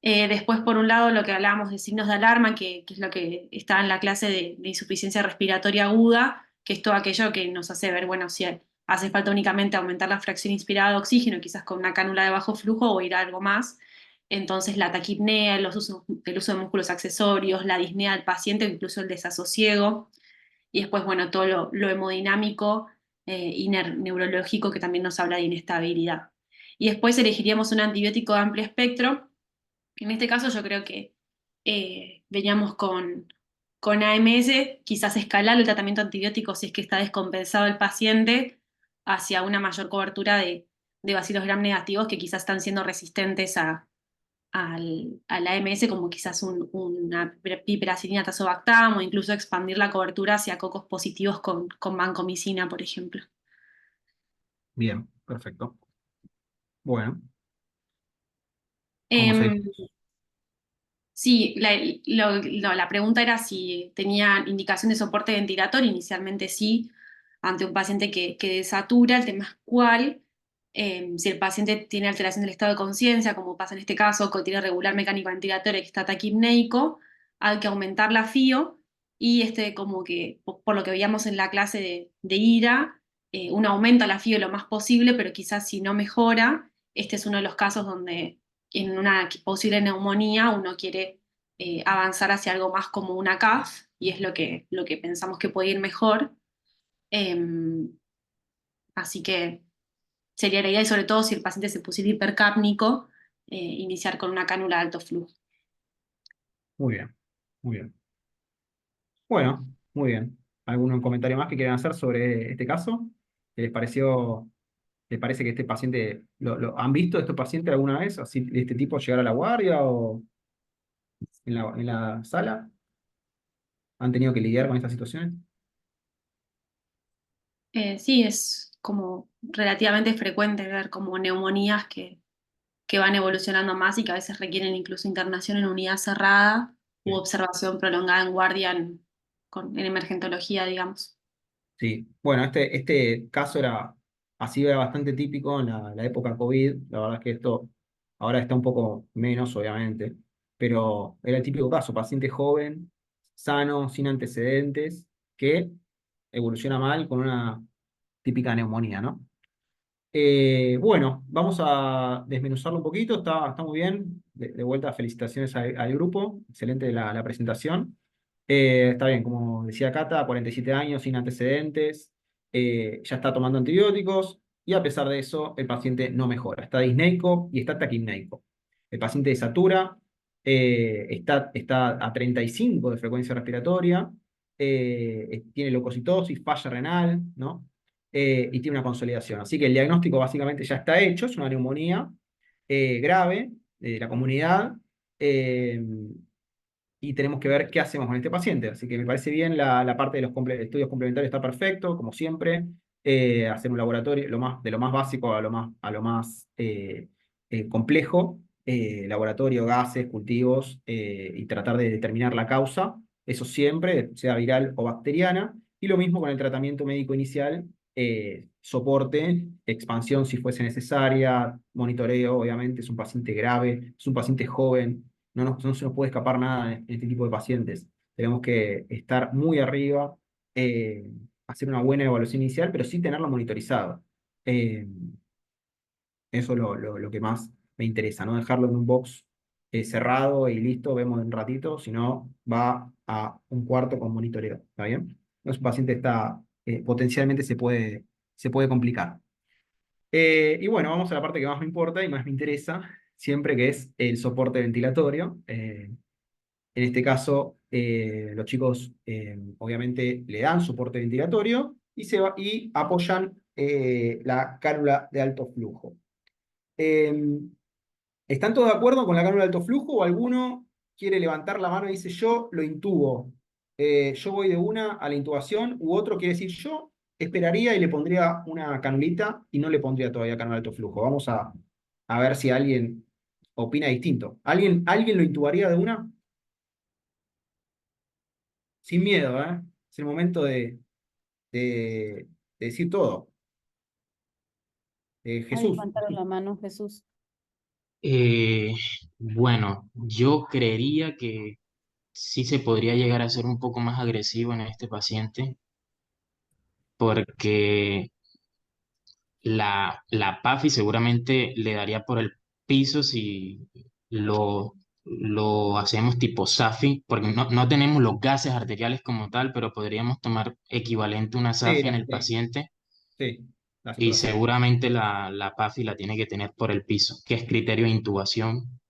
Después, por un lado, lo que hablábamos de signos de alarma, que es lo que está en la clase de insuficiencia respiratoria aguda, que es todo aquello que nos hace ver, bueno, si hace falta únicamente aumentar la fracción inspirada de oxígeno, quizás con una cánula de bajo flujo o ir a algo más. Entonces, la taquipnea, el uso de músculos accesorios, la disnea del paciente, incluso el desasosiego. Y después, bueno, todo lo hemodinámico y neurológico que también nos habla de inestabilidad. Y después elegiríamos un antibiótico de amplio espectro. En este caso yo creo que veníamos con AMS, quizás escalar el tratamiento antibiótico si es que está descompensado el paciente hacia una mayor cobertura de bacilos gram negativos que quizás están siendo resistentes al AMS, como quizás una piperacilina tazobactam, o incluso expandir la cobertura hacia cocos positivos con vancomicina, por ejemplo. Bien, perfecto. Bueno, ¿cómo se...? Em, Sí, la pregunta era si tenía indicación de soporte ventilatorio. Inicialmente sí, ante un paciente que desatura. El tema es cuál. Si el paciente tiene alteración del estado de conciencia, como pasa en este caso, que tiene regular mecánico ventilatorio que está taquipneico, hay que aumentar la FIO. Y como que, por lo que veíamos en la clase de IRA, uno aumenta la FIO lo más posible, pero quizás si no mejora, este es uno de los casos donde en una posible neumonía uno quiere avanzar hacia algo más como una CAF, y es lo que pensamos que puede ir mejor. Em, Así que sería la idea, y sobre todo si el paciente se pusiera hipercápnico, iniciar con una cánula de alto flujo. Muy bien, muy bien. Bueno, muy bien. ¿Algún comentario más que quieran hacer sobre este caso? ¿Qué les pareció? ¿Les parece que este paciente, han visto estos pacientes alguna vez, así de este tipo, llegar a la guardia o en la sala? ¿Han tenido que lidiar con estas situaciones? Sí, es como relativamente frecuente ver como neumonías que van evolucionando más y que a veces requieren incluso internación en unidad cerrada u Sí. observación prolongada en guardia en emergentología, digamos. Sí. Bueno, este caso era así era bastante típico en la época COVID. La verdad es que esto ahora está un poco menos, obviamente, pero era el típico caso, paciente joven, sano, sin antecedentes, que evoluciona mal con una típica neumonía, ¿no? Bueno, vamos a desmenuzarlo un poquito, está muy bien. De vuelta, felicitaciones al grupo, excelente la presentación. Está bien, como decía Cata, 47 años, sin antecedentes, ya está tomando antibióticos y a pesar de eso el paciente no mejora. Está disneico y está taquipneico. El paciente desatura, está a 35 de frecuencia respiratoria, tiene leucocitosis, falla renal, ¿no? Y tiene una consolidación. Así que el diagnóstico básicamente ya está hecho, es una neumonía grave de la comunidad. eh, y tenemos que ver qué hacemos con este paciente. Así que me parece bien la parte de los estudios complementarios, está perfecto, como siempre. Hacer un laboratorio de lo más básico a lo más complejo, laboratorio, gases, cultivos, y tratar de determinar la causa, eso siempre, sea viral o bacteriana. Y lo mismo con el tratamiento médico inicial, soporte, expansión si fuese necesaria, monitoreo, obviamente, es un paciente grave, es un paciente joven, no se nos puede escapar nada en este tipo de pacientes. Tenemos que estar muy arriba, hacer una buena evaluación inicial, pero sí tenerlo monitorizado. Eh, Eso es lo que más me interesa, no dejarlo en un box cerrado y listo, vemos en un ratito, sino va a un cuarto con monitoreo. ¿Está bien? Entonces, un paciente potencialmente se puede complicar. Y bueno, vamos a la parte que más me importa y más me interesa, siempre, que es el soporte ventilatorio. En este caso, los chicos obviamente le dan soporte ventilatorio y apoyan la cánula de alto flujo. Eh, ¿Están todos de acuerdo con la cánula de alto flujo o alguno quiere levantar la mano y dice yo lo intubo? Yo voy de una a la intubación, u otro quiere decir yo esperaría y le pondría una canulita y no le pondría todavía cánula de alto flujo. Vamos a ver si alguien opina distinto. ¿Alguien lo intubaría de una? Sin miedo, ¿eh? Es el momento de decir todo. Ahí Jesús. levantaron la mano, Jesús. Eh, bueno, yo creería que sí se podría llegar a ser un poco más agresivo en este paciente, porque la PAFI seguramente le daría por el piso si lo, lo hacemos tipo SAFI, porque no tenemos los gases arteriales como tal, pero podríamos tomar equivalente a una Sí, SAFI en el paciente sí, la y saturación. seguramente la PAFI la tiene que tener por el piso, que es criterio de intubación.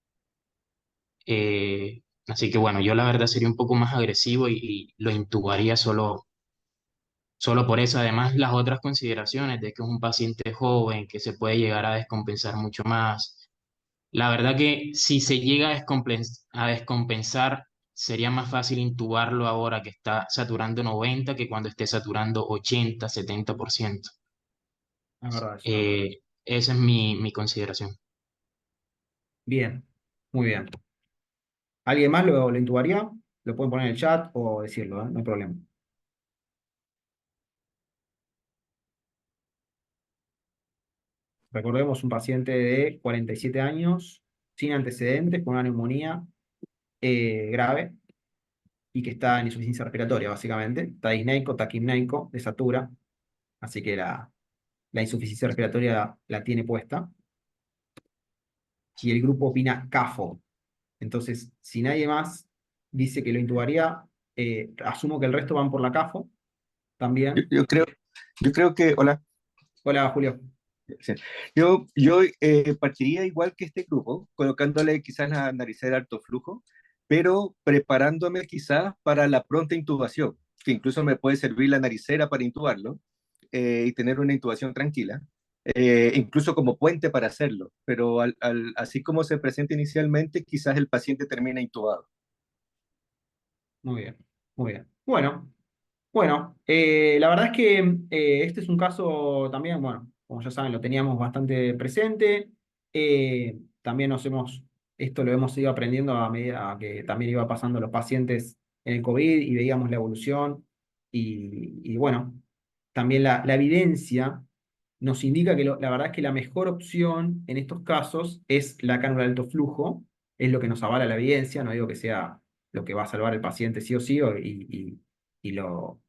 Así que bueno, yo la verdad sería un poco más agresivo y lo intubaría solo por eso. Además, las otras consideraciones de que es un paciente joven, que se puede llegar a descompensar mucho más. La verdad que si se llega a descompensar, sería más fácil intubarlo ahora que está saturando 90 que cuando esté saturando 80-70%. Es verdad eso. Esa es mi consideración. Bien, muy bien. ¿Alguien más lo intubaría? Lo pueden poner en el chat o decirlo, ¿eh? No hay problema. Recordemos un paciente de 47 años, sin antecedentes, con una neumonía grave y que está en insuficiencia respiratoria, básicamente. Está disneico, taquipneico, desatura, así que la insuficiencia respiratoria la tiene puesta. Y el grupo opina CAFO. Entonces, si nadie más dice que lo intubaría, asumo que el resto van por la CAFO Yo, también. yo creo que, hola, Hola, Julio. sí. Yo partiría igual que este grupo, colocándole quizás la naricera de alto flujo, pero preparándome quizás para la pronta intubación, que incluso me puede servir la naricera para intubarlo y tener una intubación tranquila, incluso como puente para hacerlo, pero así como se presenta inicialmente, quizás el paciente termina intubado. Muy bien, muy bien. Bueno, la verdad es que este es un caso también, bueno, como ya saben, lo teníamos bastante presente. También esto lo hemos ido aprendiendo a medida que también iba pasando los pacientes en el COVID y veíamos la evolución. Y bueno, también la evidencia nos indica que la verdad es que la mejor opción en estos casos es la cánula de alto flujo, es lo que nos avala la evidencia, no digo que sea lo que va a salvar al paciente sí o sí,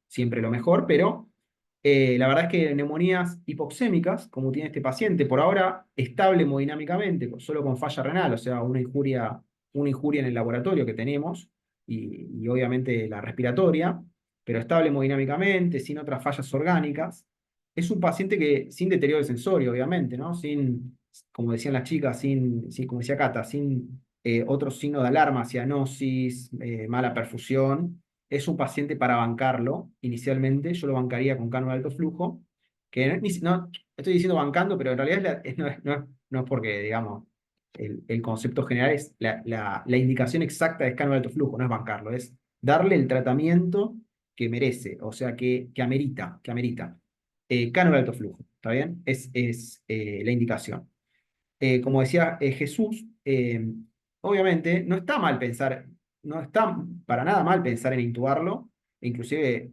siempre lo mejor, pero la verdad es que neumonías hipoxémicas, como tiene este paciente, por ahora estable hemodinámicamente, solo con falla renal, o sea, una injuria en el laboratorio que tenemos, y obviamente la respiratoria, pero estable hemodinámicamente, sin otras fallas orgánicas. Es un paciente que, sin deterioro sensorio, obviamente, ¿no? Sin, como decían las chicas, como decía Cata, sin otros signos de alarma, cianosis, mala perfusión. Es un paciente para bancarlo inicialmente. Yo lo bancaría con cánula de alto flujo, que no estoy diciendo bancando, pero en realidad no es porque, digamos, el concepto general es la indicación exacta de cánula de alto flujo, no es bancarlo, es darle el tratamiento que merece, o sea, que amerita. Cánula de alto flujo, ¿está bien? Es la indicación. Como decía Jesús, obviamente no está mal pensar, no está para nada mal pensar en intubarlo, inclusive,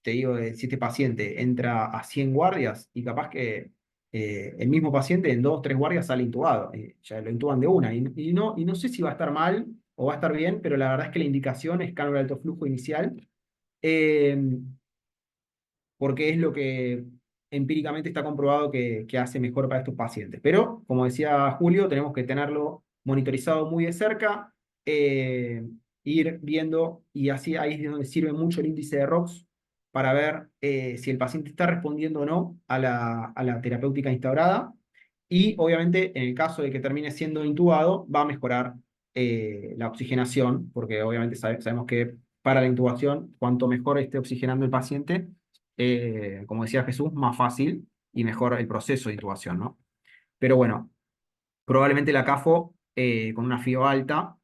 te digo, si este paciente entra a 100 guardias y capaz que el mismo paciente en 2 o 3 guardias sale intubado, ya lo intuban de una, y no sé si va a estar mal o va a estar bien, pero la verdad es que la indicación es cánula de alto flujo inicial. Eh, Porque es lo que empíricamente está comprobado que hace mejor para estos pacientes. Pero, como decía Julio, tenemos que tenerlo monitorizado muy de cerca, ir viendo, y así ahí es donde sirve mucho el índice de ROX para ver si el paciente está respondiendo o no a la terapéutica instaurada. Y obviamente, en el caso de que termine siendo intubado, va a mejorar la oxigenación, porque obviamente sabemos que para la intubación, cuanto mejor esté oxigenando el paciente, como decía Jesús, más fácil y mejor el proceso de intubación, ¿no? Pero bueno, probablemente la CAFO con una FIO alta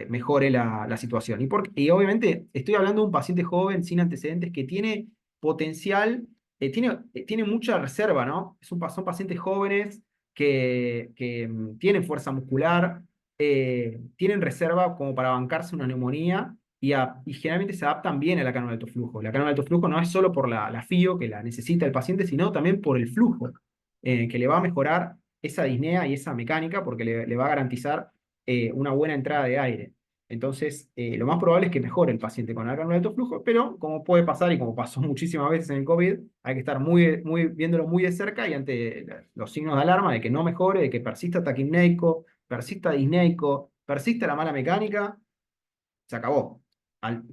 mejore la situación. Y obviamente estoy hablando de un paciente joven sin antecedentes que tiene potencial, tiene mucha reserva, ¿no? Son pacientes jóvenes que tienen fuerza muscular, tienen reserva como para bancarse una neumonía y generalmente se adaptan bien a la cánula de alto flujo. La cánula de alto flujo no es solo por la FIO que la necesita el paciente, sino también por el flujo, que le va a mejorar esa disnea y esa mecánica porque le va a garantizar una buena entrada de aire. Entonces, lo más probable es que mejore el paciente con la cánula de alto flujo, pero como puede pasar y como pasó muchísimas veces en el COVID, hay que estar viéndolo muy de cerca y ante los signos de alarma de que no mejore, de que persista taquipneico, persista disneico, persista la mala mecánica, se acabó.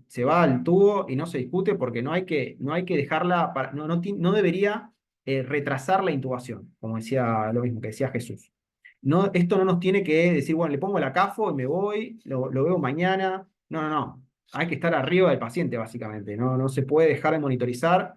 Se va al tubo y no se discute porque no hay que dejarla, no debería retrasar la intubación, como decía lo mismo que decía Jesús. No, esto no nos tiene que decir, bueno, le pongo la CAFO y me voy, lo veo mañana. No. Hay que estar arriba del paciente, básicamente. No se puede dejar de monitorizar,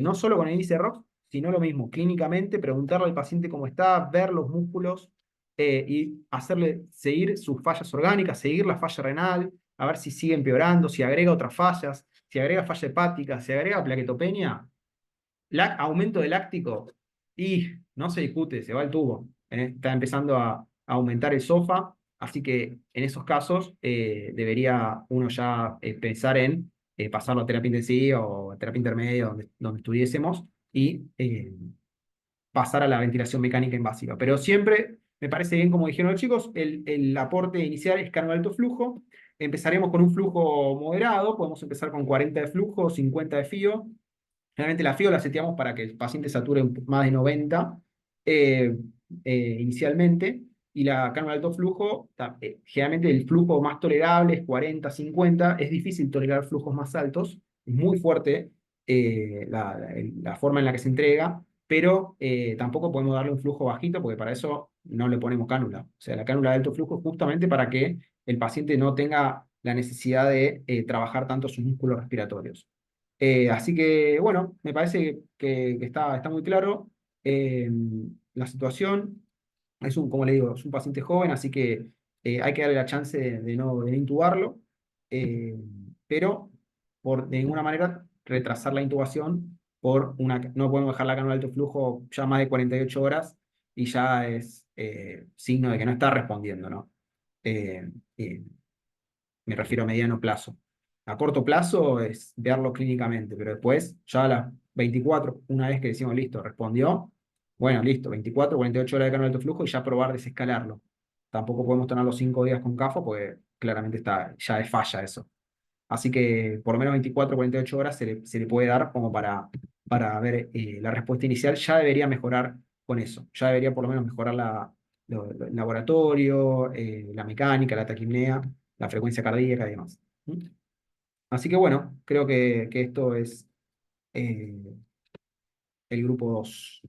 no solo con el índice ROX, sino lo mismo, clínicamente, preguntarle al paciente cómo está, ver los músculos y hacerle seguir sus fallas orgánicas, seguir la falla renal, a ver si sigue empeorando, si agrega otras fallas, si agrega falla hepática, si agrega plaquetopenia, aumento de láctico, y no se discute, se va al tubo. Está empezando a aumentar el SOFA, así que en esos casos debería uno ya pensar en pasarlo a terapia intensiva o a terapia intermedia, donde estuviésemos, y pasar a la ventilación mecánica invasiva. Pero siempre me parece bien, como dijeron los chicos, el aporte inicial es cánula de alto flujo. Empezaremos con un flujo moderado, podemos empezar con 40 de flujo, 50 de FIO. Generalmente la FIO la seteamos para que el paciente sature más de 90 inicialmente, y la cánula de alto flujo, generalmente el flujo más tolerable es 40, 50, es difícil tolerar flujos más altos, es muy fuerte la forma en la que se entrega, pero tampoco podemos darle un flujo bajito porque para eso no le ponemos cánula. O sea, la cánula de alto flujo es justamente para que el paciente no tenga la necesidad de trabajar tanto sus músculos respiratorios. Así que, bueno, me parece que está muy claro la situación. Como le digo, es un paciente joven, así que hay que darle la chance de no intubarlo, eh, pero de ninguna manera retrasar la intubación no podemos dejar la cánula de alto flujo ya más de 48 horas y ya es signo de que no está respondiendo, ¿no? Eh, eh, Me refiero a mediano plazo. A corto plazo es verlo clínicamente, pero después, ya a las 24, una vez que decimos listo, respondió, Bueno, listo, 24, 48 horas de cánula de alto flujo y ya probar desescalarlo. Tampoco podemos tener los 5 días con CAFO porque claramente ya es falla eso. Así que por lo menos 24, 48 horas se le puede dar como para ver la respuesta inicial. Ya debería mejorar con eso. Ya debería por lo menos mejorar el laboratorio, la mecánica, la taquipnea, la frecuencia cardíaca y demás. ¿Mm? Así que bueno, creo que esto es eh, el grupo 2.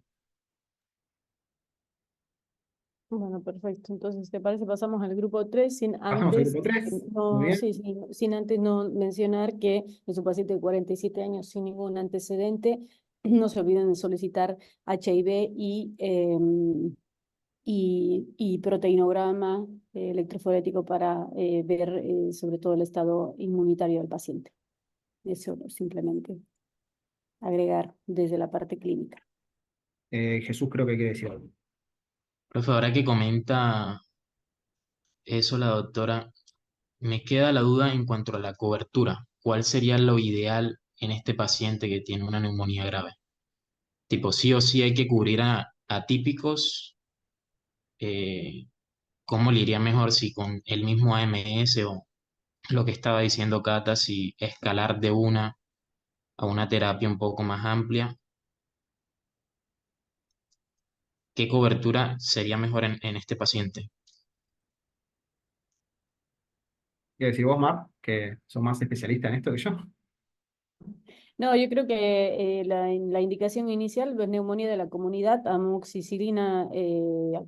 Bueno, perfecto. Entonces, ¿te parece? Pasamos al grupo 3 sin Pasamos al antes, grupo 3. Muy no, bien. sí, sí, sin antes no mencionar que es un paciente de 47 años sin ningún antecedente. No se olviden de solicitar HIV y proteinograma electroforético para ver sobre todo el estado inmunitario del paciente. Eso simplemente agregar desde la parte clínica. Jesús creo que quiere decir algo. Profe, ahora que comenta eso la doctora, me queda la duda en cuanto a la cobertura. ¿Cuál sería lo ideal en este paciente que tiene una neumonía grave? Tipo, sí o sí hay que cubrir a atípicos. ¿Cómo le iría mejor si con el mismo AMS o lo que estaba diciendo Cata, si escalar de una a una terapia un poco más amplia? ¿Qué cobertura sería mejor en este paciente? ¿Quiere decir vos, Mar, que sos más especialista en esto que yo? No, yo creo que la indicación inicial es neumonía de la comunidad, amoxicilina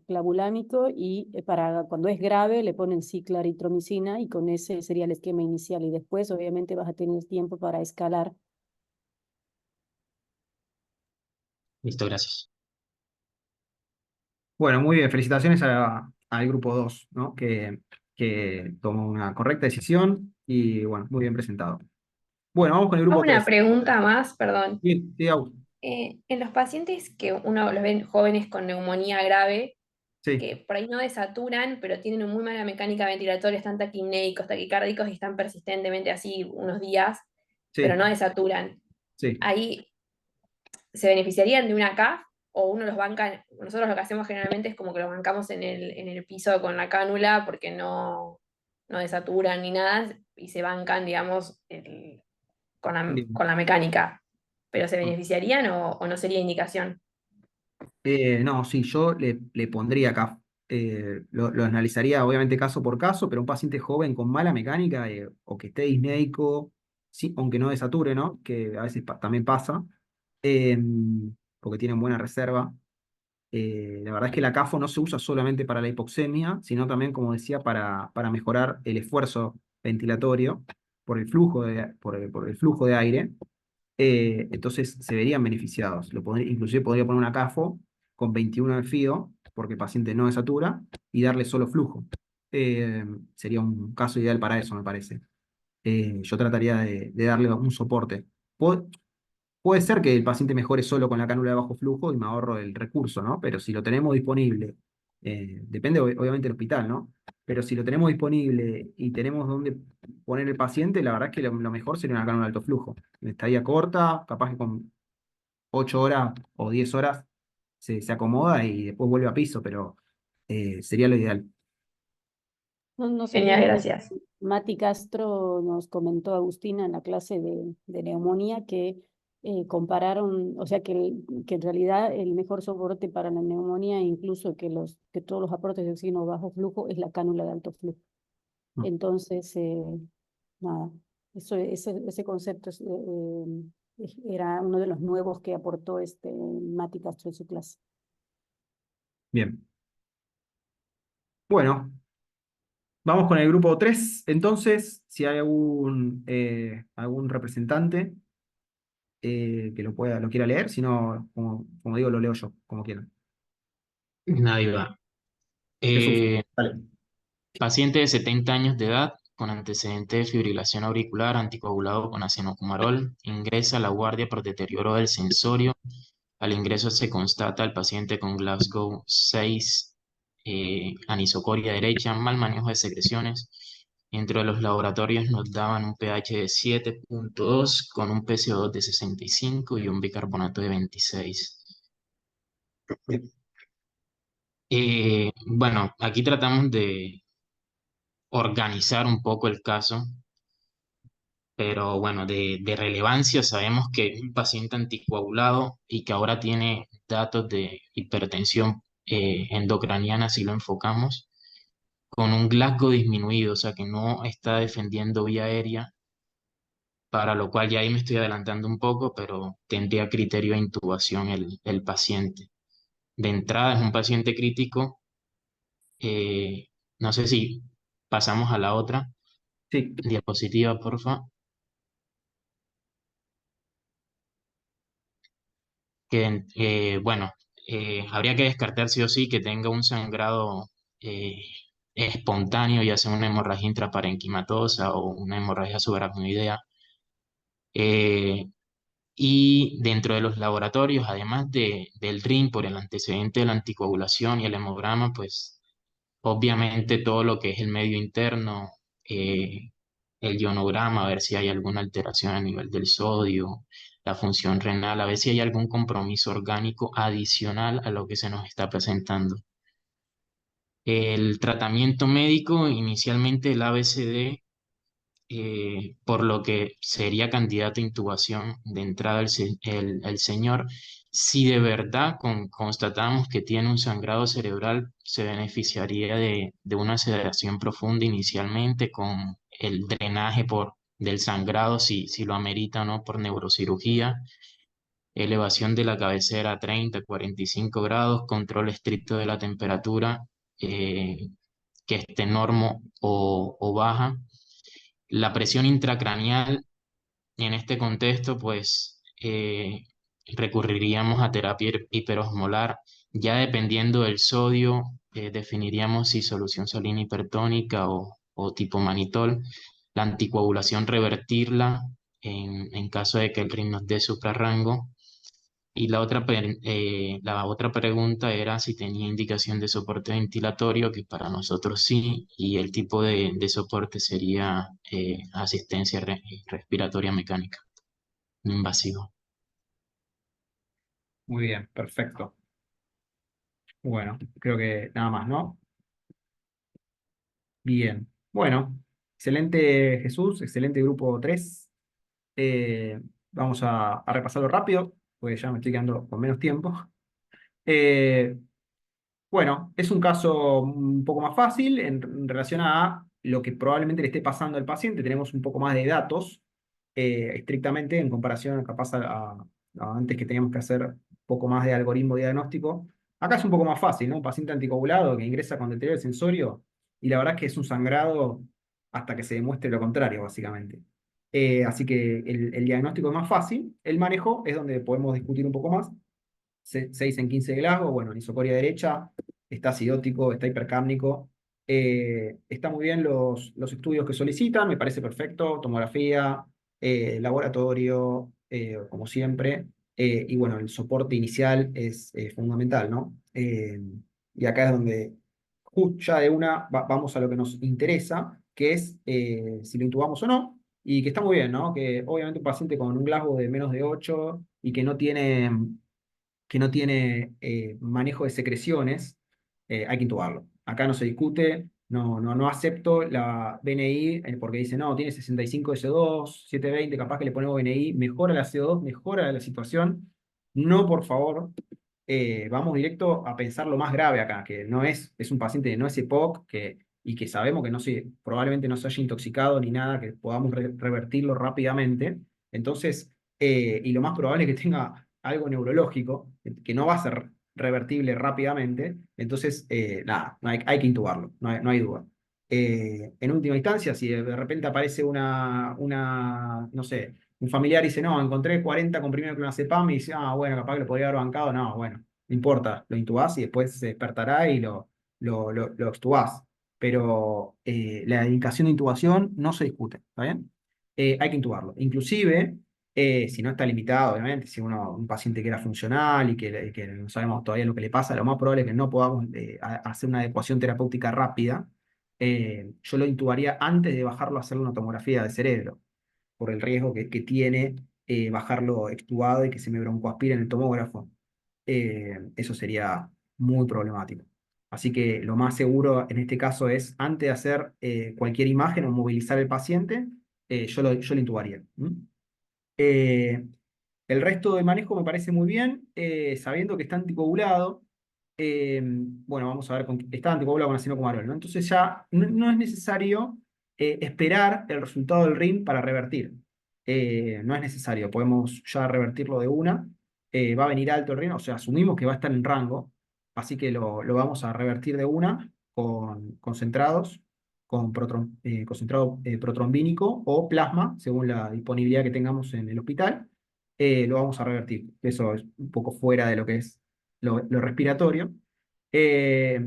clavulámico y para cuando es grave le ponen ciclaritromicina y con ese sería el esquema inicial y después obviamente vas a tener tiempo para escalar. Listo, gracias. Bueno, muy bien, felicitaciones al grupo 2, ¿no? Que tomó una correcta decisión y bueno, muy bien presentado. Bueno, vamos con el Hago grupo una 3. pregunta más, perdón. Sí, sí, Agus. En los pacientes que uno los ven jóvenes con neumonía grave, Sí, que por ahí no desaturan, pero tienen una muy mala mecánica ventilatoria, están taquipnéicos, taquicárdicos y están persistentemente así unos días, pero sí, no desaturan. sí. Ahí se beneficiarían de una CAF o uno los banca. Nosotros lo que hacemos generalmente es como que los bancamos en el piso con la cánula porque no desaturan ni nada y se bancan, digamos, Bien. con la mecánica. ¿Pero se beneficiarían o no sería indicación? No, sí, yo le pondría acá, lo analizaría obviamente caso por caso, pero un paciente joven con mala mecánica o que esté disneico, sí, aunque no desature, ¿no? Que a veces también pasa, eh, porque tienen buena reserva. La verdad es que la CAFO no se usa solamente para la hipoxemia, sino también, como decía, para mejorar el esfuerzo ventilatorio por el flujo de aire. Entonces se verían beneficiados. Inclusive podría poner una CAFO con 21 de FIO, porque el paciente no desatura, y darle solo flujo. Sería un caso ideal para eso, me parece. Yo trataría de darle un soporte. Puede ser que el paciente mejore solo con la cánula de bajo flujo y me ahorro el recurso, ¿no? Pero si lo tenemos disponible, depende obviamente del hospital, ¿no? Pero si lo tenemos disponible y tenemos dónde poner el paciente, la verdad es que lo mejor sería una cánula de alto flujo. Estadía corta, capaz que con 8 horas o 10 horas se acomoda y después vuelve a piso, pero sería lo ideal. No nos Genial, olvidemos, gracias. Mati Castro nos comentó Agustina en la clase de neumonía que compararon, o sea que en realidad el mejor soporte para la neumonía, incluso que todos los aportes de oxígeno bajo flujo, es la cánula de alto flujo. Entonces, nada, ese concepto era uno de los nuevos que aportó Mati Castro en su clase. Bien. Bueno, vamos con el grupo 3. Entonces, si hay algún representante que lo quiera leer, si no, como digo, lo leo yo, como quieran. Nadie va. Jesús, Eh, dale. Paciente de 70 años de edad con antecedente de fibrilación auricular anticoagulado con acenocumarol, ingresa a la guardia por deterioro del sensorio. Al ingreso se constata al paciente con Glasgow 6, anisocoria derecha, mal manejo de secreciones. Entre los laboratorios nos daban un pH de 7.2 con un PCO2 de 65 y un bicarbonato de 26. Bueno, aquí tratamos de organizar un poco el caso, pero bueno, de relevancia sabemos que es un paciente anticoagulado y que ahora tiene datos de hipertensión endocraniana si lo enfocamos, con un Glasgow disminuido, o sea que no está defendiendo vía aérea, para lo cual ya ahí me estoy adelantando un poco, pero tendría criterio de intubación el paciente. De entrada es un paciente crítico. eh, no sé si pasamos a la otra Sí, diapositiva, porfa. Que, bueno, habría que descartar sí o sí que tenga un sangrado eh, espontáneo, ya sea una hemorragia intraparenquimatosa o una hemorragia subaracnoidea. Eh, y dentro de los laboratorios, además del RIN por el antecedente de la anticoagulación y el hemograma, pues obviamente todo lo que es el medio interno, eh, el ionograma, a ver si hay alguna alteración a nivel del sodio, la función renal, a ver si hay algún compromiso orgánico adicional a lo que se nos está presentando. El tratamiento médico, inicialmente el ABCD, por lo que sería candidato a intubación de entrada el señor. Si de verdad constatamos que tiene un sangrado cerebral, se beneficiaría de una sedación profunda inicialmente con el drenaje del sangrado, si lo amerita o no, por neurocirugía, elevación de la cabecera a 30, 45 grados, control estricto de la temperatura, que esté normo o baja. La presión intracraneal en este contexto, pues recurriríamos a terapia hiperosmolar. Ya dependiendo del sodio, definiríamos si solución salina hipertónica o tipo manitol. La anticoagulación, revertirla en caso de que el RIN nos dé suprarrango. Y la otra pregunta era si tenía indicación de soporte ventilatorio, que para nosotros sí, y el tipo de soporte sería asistencia respiratoria mecánica, no invasivo. muy bien, perfecto. Bueno, creo que nada más, ¿no? Bien. Bueno, excelente Jesús, excelente grupo 3. Vamos a repasarlo rápido, porque ya me estoy quedando con menos tiempo. Eh, Bueno, es un caso un poco más fácil en relación a lo que probablemente le esté pasando al paciente. Tenemos un poco más de datos, estrictamente en comparación capaz a antes que teníamos que hacer un poco más de algoritmo diagnóstico. Acá es un poco más fácil, ¿no? Un paciente anticoagulado que ingresa con deterioro sensorio y la verdad es que es un sangrado hasta que se demuestre lo contrario, básicamente. Así que el diagnóstico es más fácil. El manejo es donde podemos discutir un poco más. 6 en 15 de Glasgow, bueno, en isocoria derecha, está acidótico, está hipercámnico. Está muy bien los estudios que solicitan, me parece perfecto, tomografía, laboratorio, como siempre. Y bueno, el soporte inicial es fundamental, ¿no? Y acá es donde ya de una vamos a lo que nos interesa, que es si lo intubamos o no, y que está muy bien, ¿no? Que obviamente un paciente con un Glasgow de menos de 8 y que no tiene manejo de secreciones, hay que intubarlo. Acá no se discute, no acepto la BNI porque dice, no, tiene 65 SO2, 720, capaz que le ponemos BNI, mejora la CO2, mejora la situación. No, por favor, vamos directo a pensar lo más grave acá, que no es un paciente que no es EPOC, y que sabemos que probablemente no se haya intoxicado ni nada, que podamos revertirlo rápidamente. Entonces, y lo más probable es que tenga algo neurológico, que no va a ser revertible rápidamente. Entonces, nada, hay que intubarlo, no hay duda. En última instancia, si de repente aparece no sé, un familiar dice, no, encontré 40 comprimidos de clonazepam y dice, ah, bueno, capaz que lo podría haber bancado, no, bueno, no importa, lo intubás y después se despertará y lo extubás. Pero la indicación de intubación no se discute, ¿está bien? Hay que intubarlo. Inclusive, si no está limitado, obviamente, si un paciente que era funcional y que no sabemos todavía lo que le pasa, lo más probable es que no podamos hacer una adecuación terapéutica rápida. Yo lo intubaría antes de bajarlo a hacerle una tomografía de cerebro, por el riesgo que tiene bajarlo extubado y que se me broncoaspire en el tomógrafo. eso sería muy problemático. Así que lo más seguro en este caso es, antes de hacer cualquier imagen o movilizar al paciente, yo lo intubaría. Eh, el resto del manejo me parece muy bien, sabiendo que está anticoagulado. Bueno, vamos a ver, está anticoagulado con acinocumarol, ¿no? Entonces ya no es necesario esperar el resultado del RIN para revertir. No es necesario, podemos ya revertirlo de una. Va a venir alto el RIN, o sea, asumimos que va a estar en rango, así que lo vamos a revertir de una con concentrados, con concentrado protrombínico o plasma, según la disponibilidad que tengamos en el hospital. Lo vamos a revertir. Eso es un poco fuera de lo que es lo respiratorio. Eh,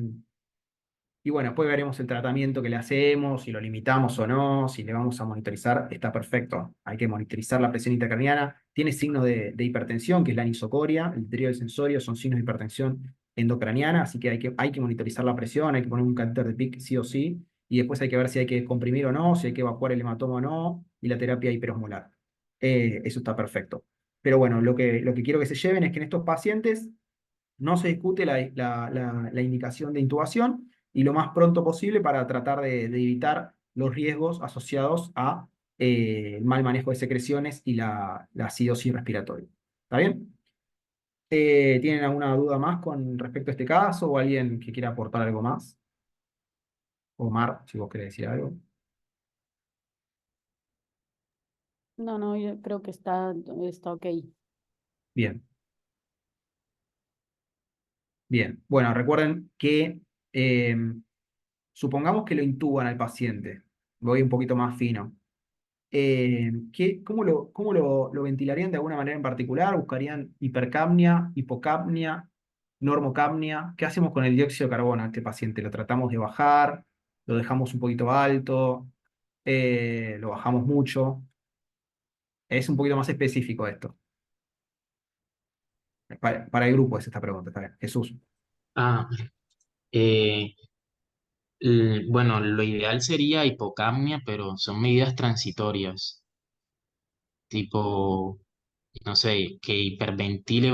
y bueno, después veremos el tratamiento que le hacemos, si lo limitamos o no, si le vamos a monitorizar, está perfecto. Hay que monitorizar la presión intracraniana. Tiene signos de hipertensión, que es la anisocoria, el deterioro del sensorio, son signos de hipertensión endocraniana, así que hay que monitorizar la presión, hay que poner un catéter de PIC sí o sí, y después hay que ver si hay que comprimir o no, si hay que evacuar el hematoma o no, y la terapia hiperosmolar. Eso está perfecto. Pero bueno, lo que quiero que se lleven es que en estos pacientes no se discute la indicación de intubación y lo más pronto posible para tratar de evitar los riesgos asociados a el mal manejo de secreciones y la acidosis respiratoria. ¿Está bien? ¿Tienen alguna duda más con respecto a este caso o alguien que quiera aportar algo más? Omar, si vos querés decir algo. No, no, yo creo que está ok. Bien, bien. Bueno, recuerden que eh, supongamos que lo intuban al paciente. Voy un poquito más fino. ¿Cómo lo ventilarían de alguna manera en particular? ¿Buscarían hipercapnia, hipocapnia, normocapnia? ¿Qué hacemos con el dióxido de carbono a este paciente? ¿Lo tratamos de bajar? ¿Lo dejamos un poquito alto? ¿Lo bajamos mucho? Es un poquito más específico esto. Para el grupo es esta pregunta, está bien. Jesús. Ah, eh, bueno, lo ideal sería hipocapnia, pero son medidas transitorias, tipo, no sé, que hiperventile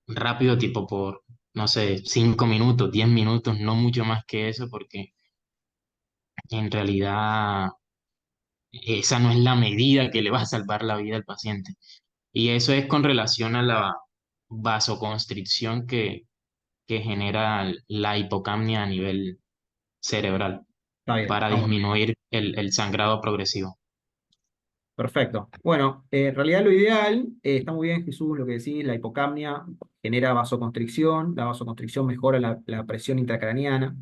rápido, tipo por, no sé, 5 minutos, 10 minutos, no mucho más que eso, porque en realidad esa no es la medida que le va a salvar la vida al paciente. Y eso es con relación a la vasoconstricción que genera la hipocapnia a nivel cerebral Está bien, para estamos. disminuir el sangrado progresivo. Perfecto. Bueno, en realidad lo ideal, está muy bien Jesús lo que decís, la hipocapnia genera vasoconstricción, la vasoconstricción mejora la presión intracraniana,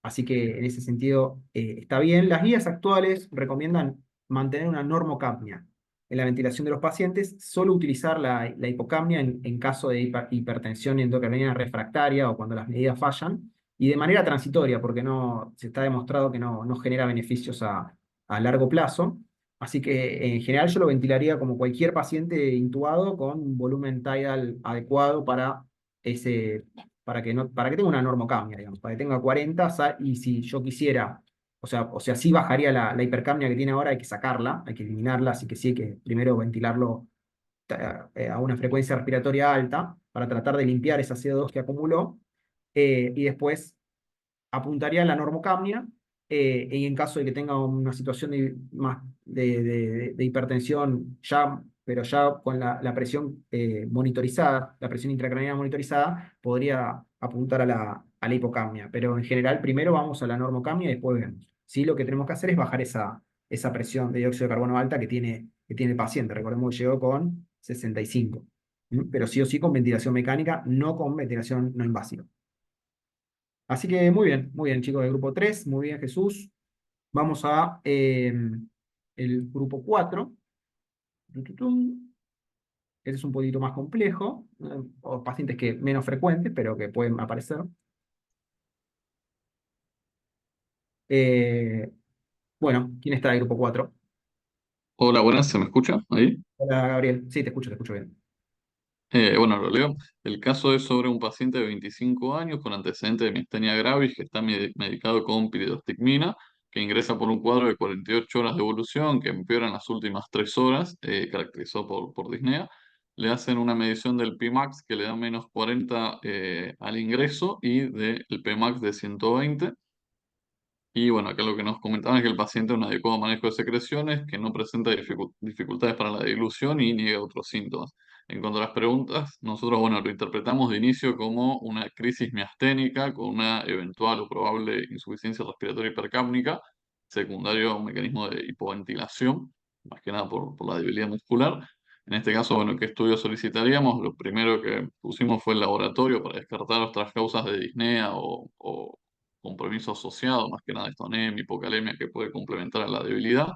así que en ese sentido está bien. Las guías actuales recomiendan mantener una normocapnia en la ventilación de los pacientes, solo utilizar la hipocapnia en caso de hipertensión endocraniana refractaria o cuando las medidas fallan, y de manera transitoria, porque no, se está demostrado que no genera beneficios a largo plazo. Así que en general yo lo ventilaría como cualquier paciente intubado con un volumen tidal adecuado para que tenga una normocapnia, digamos, para que tenga 40, y si yo quisiera, o sea, sí bajaría la hipercapnia que tiene ahora, hay que sacarla, hay que eliminarla, así que sí hay que primero ventilarlo a una frecuencia respiratoria alta para tratar de limpiar esa CO2 que acumuló, y después apuntaría a la normocapnia, y en caso de que tenga una situación más de hipertensión, pero ya con la presión monitorizada, la presión intracraniana monitorizada, podría apuntar a la hipocapnia. Pero en general, primero vamos a la normocapnia y después vemos. Sí, lo que tenemos que hacer es bajar esa presión de dióxido de carbono alta que tiene el paciente. Recordemos que llegó con 65. Pero sí o sí con ventilación mecánica, no con ventilación no invasiva. Así que muy bien, chicos del grupo 3, muy bien, Jesús. Vamos a el grupo 4. Este es un poquito más complejo, o pacientes que menos frecuentes, pero que pueden aparecer. Eh, bueno, ¿quién está del grupo 4? Hola, buenas, ¿se me escucha ahí? Hola, Gabriel. Sí, te escucho bien. Bueno, lo leo. El caso es sobre un paciente de 25 años con antecedentes de miastenia gravis que está medicado con piridostigmina, que ingresa por un cuadro de 48 horas de evolución, que empeora en las últimas 3 horas, caracterizado por disnea. le hacen una medición del Pmax que le da menos 40 al ingreso y del Pmax de 120. Y bueno, acá lo que nos comentaban es que el paciente tiene un adecuado manejo de secreciones, que no presenta dificultades para la dilución y niega otros síntomas. En cuanto a las preguntas, nosotros, bueno, lo interpretamos de inicio como una crisis miasténica con una eventual o probable insuficiencia respiratoria hipercápnica, secundario a un mecanismo de hipoventilación, más que nada por la debilidad muscular. En este caso, bueno, ¿qué estudio solicitaríamos? Lo primero que pusimos fue el laboratorio para descartar otras causas de disnea o compromiso asociado, más que nada esto, anemia, hipocalemia, que puede complementar a la debilidad.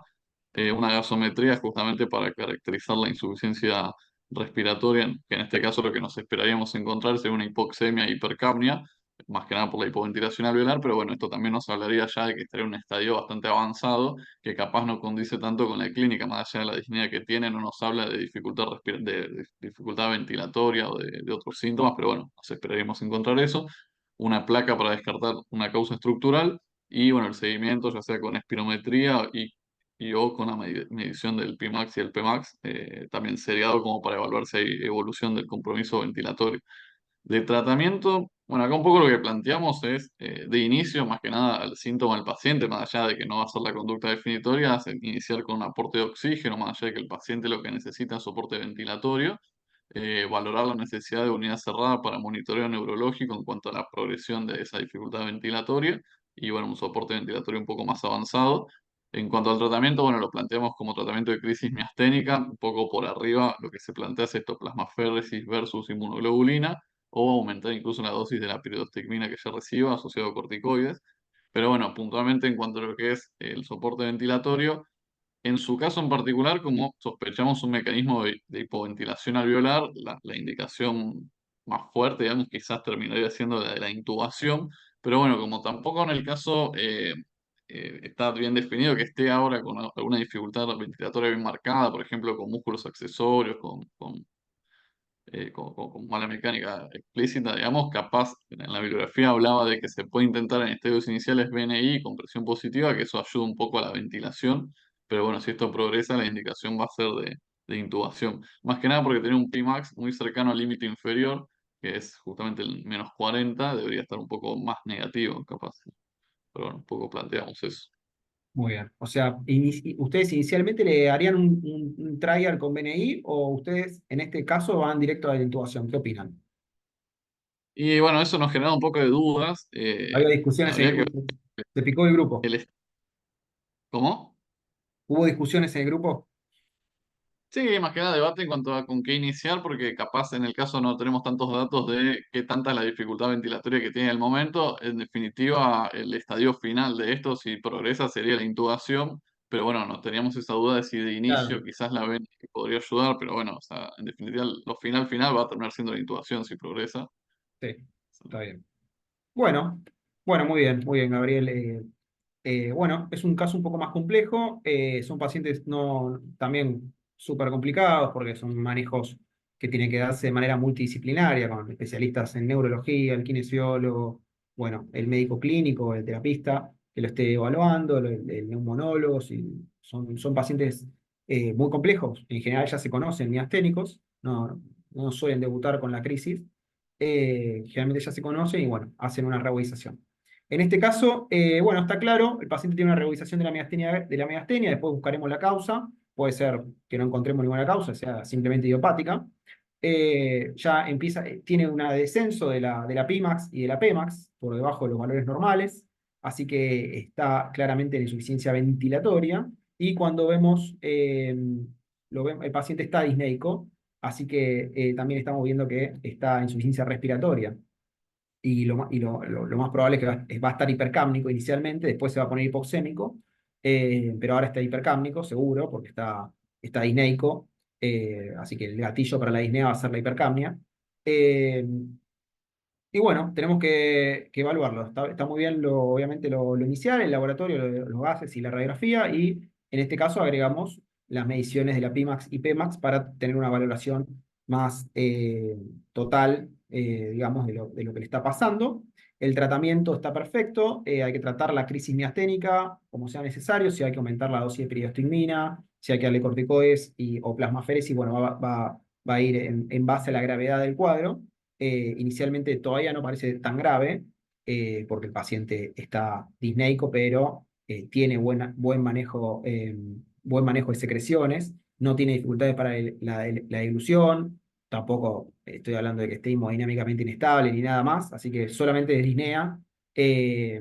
Una gasometría justamente para caracterizar la insuficiencia respiratoria, que en este caso lo que nos esperaríamos encontrar sería una hipoxemia e hipercapnia, más que nada por la hipoventilación alveolar, pero bueno, esto también nos hablaría ya de que estaría en un estadio bastante avanzado, que capaz no condice tanto con la clínica, más allá de la disnea que tiene, no nos habla de dificultad, de dificultad ventilatoria o de otros síntomas, pero bueno, nos esperaríamos encontrar eso. Una placa para descartar una causa estructural y bueno, el seguimiento ya sea con espirometría y o con la medición del Pmax y el Pmax, también seriado como para evaluar si hay evolución del compromiso ventilatorio. De tratamiento, bueno, acá un poco lo que planteamos es, de inicio, más que nada, al síntoma del paciente, más allá de que no va a ser la conducta definitoria, es iniciar con un aporte de oxígeno, más allá de que el paciente lo que necesita es soporte ventilatorio, valorar la necesidad de unidad cerrada para monitoreo neurológico en cuanto a la progresión de esa dificultad ventilatoria, y bueno, un soporte ventilatorio un poco más avanzado. En cuanto al tratamiento, bueno, lo planteamos como tratamiento de crisis miasténica, un poco por arriba lo que se plantea es esto, plasmaféresis versus inmunoglobulina, o aumentar incluso la dosis de la piridostigmina que ya reciba asociado a corticoides. Pero bueno, puntualmente en cuanto a lo que es el soporte ventilatorio, en su caso en particular, como sospechamos un mecanismo de hipoventilación alveolar, la indicación más fuerte, digamos, quizás terminaría siendo la de la intubación, pero bueno, como tampoco en el caso está bien definido que esté ahora con alguna dificultad ventilatoria bien marcada, por ejemplo, con músculos accesorios, con mala mecánica explícita, digamos, capaz en la bibliografía hablaba de que se puede intentar en estadios iniciales BNI con presión positiva, que eso ayuda un poco a la ventilación, pero bueno, si esto progresa, la indicación va a ser de intubación. Más que nada porque tiene un Pmax muy cercano al límite inferior, que es justamente el menos 40, debería estar un poco más negativo, capaz. Pero bueno, un poco planteamos eso. Muy bien. O sea, ¿ustedes inicialmente le harían un trial con BNI o ustedes en este caso van directo a la intubación? ¿Qué opinan? Y bueno, eso nos genera un poco de dudas. Había discusiones en Habría el que grupo. Se picó el grupo. ver ¿Cómo? ¿Hubo discusiones en el grupo? Sí, más que nada debate en cuanto a con qué iniciar, porque capaz en el caso no tenemos tantos datos de qué tanta es la dificultad ventilatoria que tiene en el momento. En definitiva, el estadio final de esto, si progresa, sería la intubación. Pero bueno, no teníamos esa duda de si de inicio Claro, quizás la ven podría ayudar, pero bueno, o sea, en definitiva, lo final va a terminar siendo la intubación si progresa. sí, está bien. Bueno, bueno, muy bien, Gabriel. Bueno, es un caso un poco más complejo. Son pacientes no, también súper complicados porque son manejos que tienen que darse de manera multidisciplinaria con especialistas en neurología, el kinesiólogo, bueno, el médico clínico, el terapista que lo esté evaluando, el neumonólogo. Son pacientes muy complejos. En general ya se conocen miasténicos, no suelen debutar con la crisis. Generalmente ya se conocen y bueno, hacen una revisación. En este caso, bueno, está claro, el paciente tiene una regularización de la miastenia, después buscaremos la causa, puede ser que no encontremos ninguna causa, sea simplemente idiopática. Ya empieza, tiene un descenso de la Pmax y de la Pmax por debajo de los valores normales, así que está claramente en insuficiencia ventilatoria, y cuando vemos, el paciente está disneico, así que también estamos viendo que está en insuficiencia respiratoria y lo más probable es que va a estar hipercámnico inicialmente, después se va a poner hipoxémico, pero ahora está hipercámnico, seguro, porque está disneico, así que el gatillo para la disnea va a ser la hipercapnia. Eh, y bueno, tenemos que evaluarlo. Está muy bien, obviamente, lo inicial, el laboratorio, los gases y la radiografía, y en este caso agregamos las mediciones de la Pmax y Pmax para tener una valoración más total, digamos, de lo que le está pasando. El tratamiento está perfecto, hay que tratar la crisis miasténica como sea necesario, si hay que aumentar la dosis de piridostigmina, si hay que darle corticoides o plasmaféresis, bueno, va va a ir en base a la gravedad del cuadro. Inicialmente todavía no parece tan grave, porque el paciente está disneico, pero tiene buen manejo de secreciones, no tiene dificultades para la dilución, tampoco estoy hablando de que esté hemodinámicamente inestable ni nada más, así que solamente es disnea, que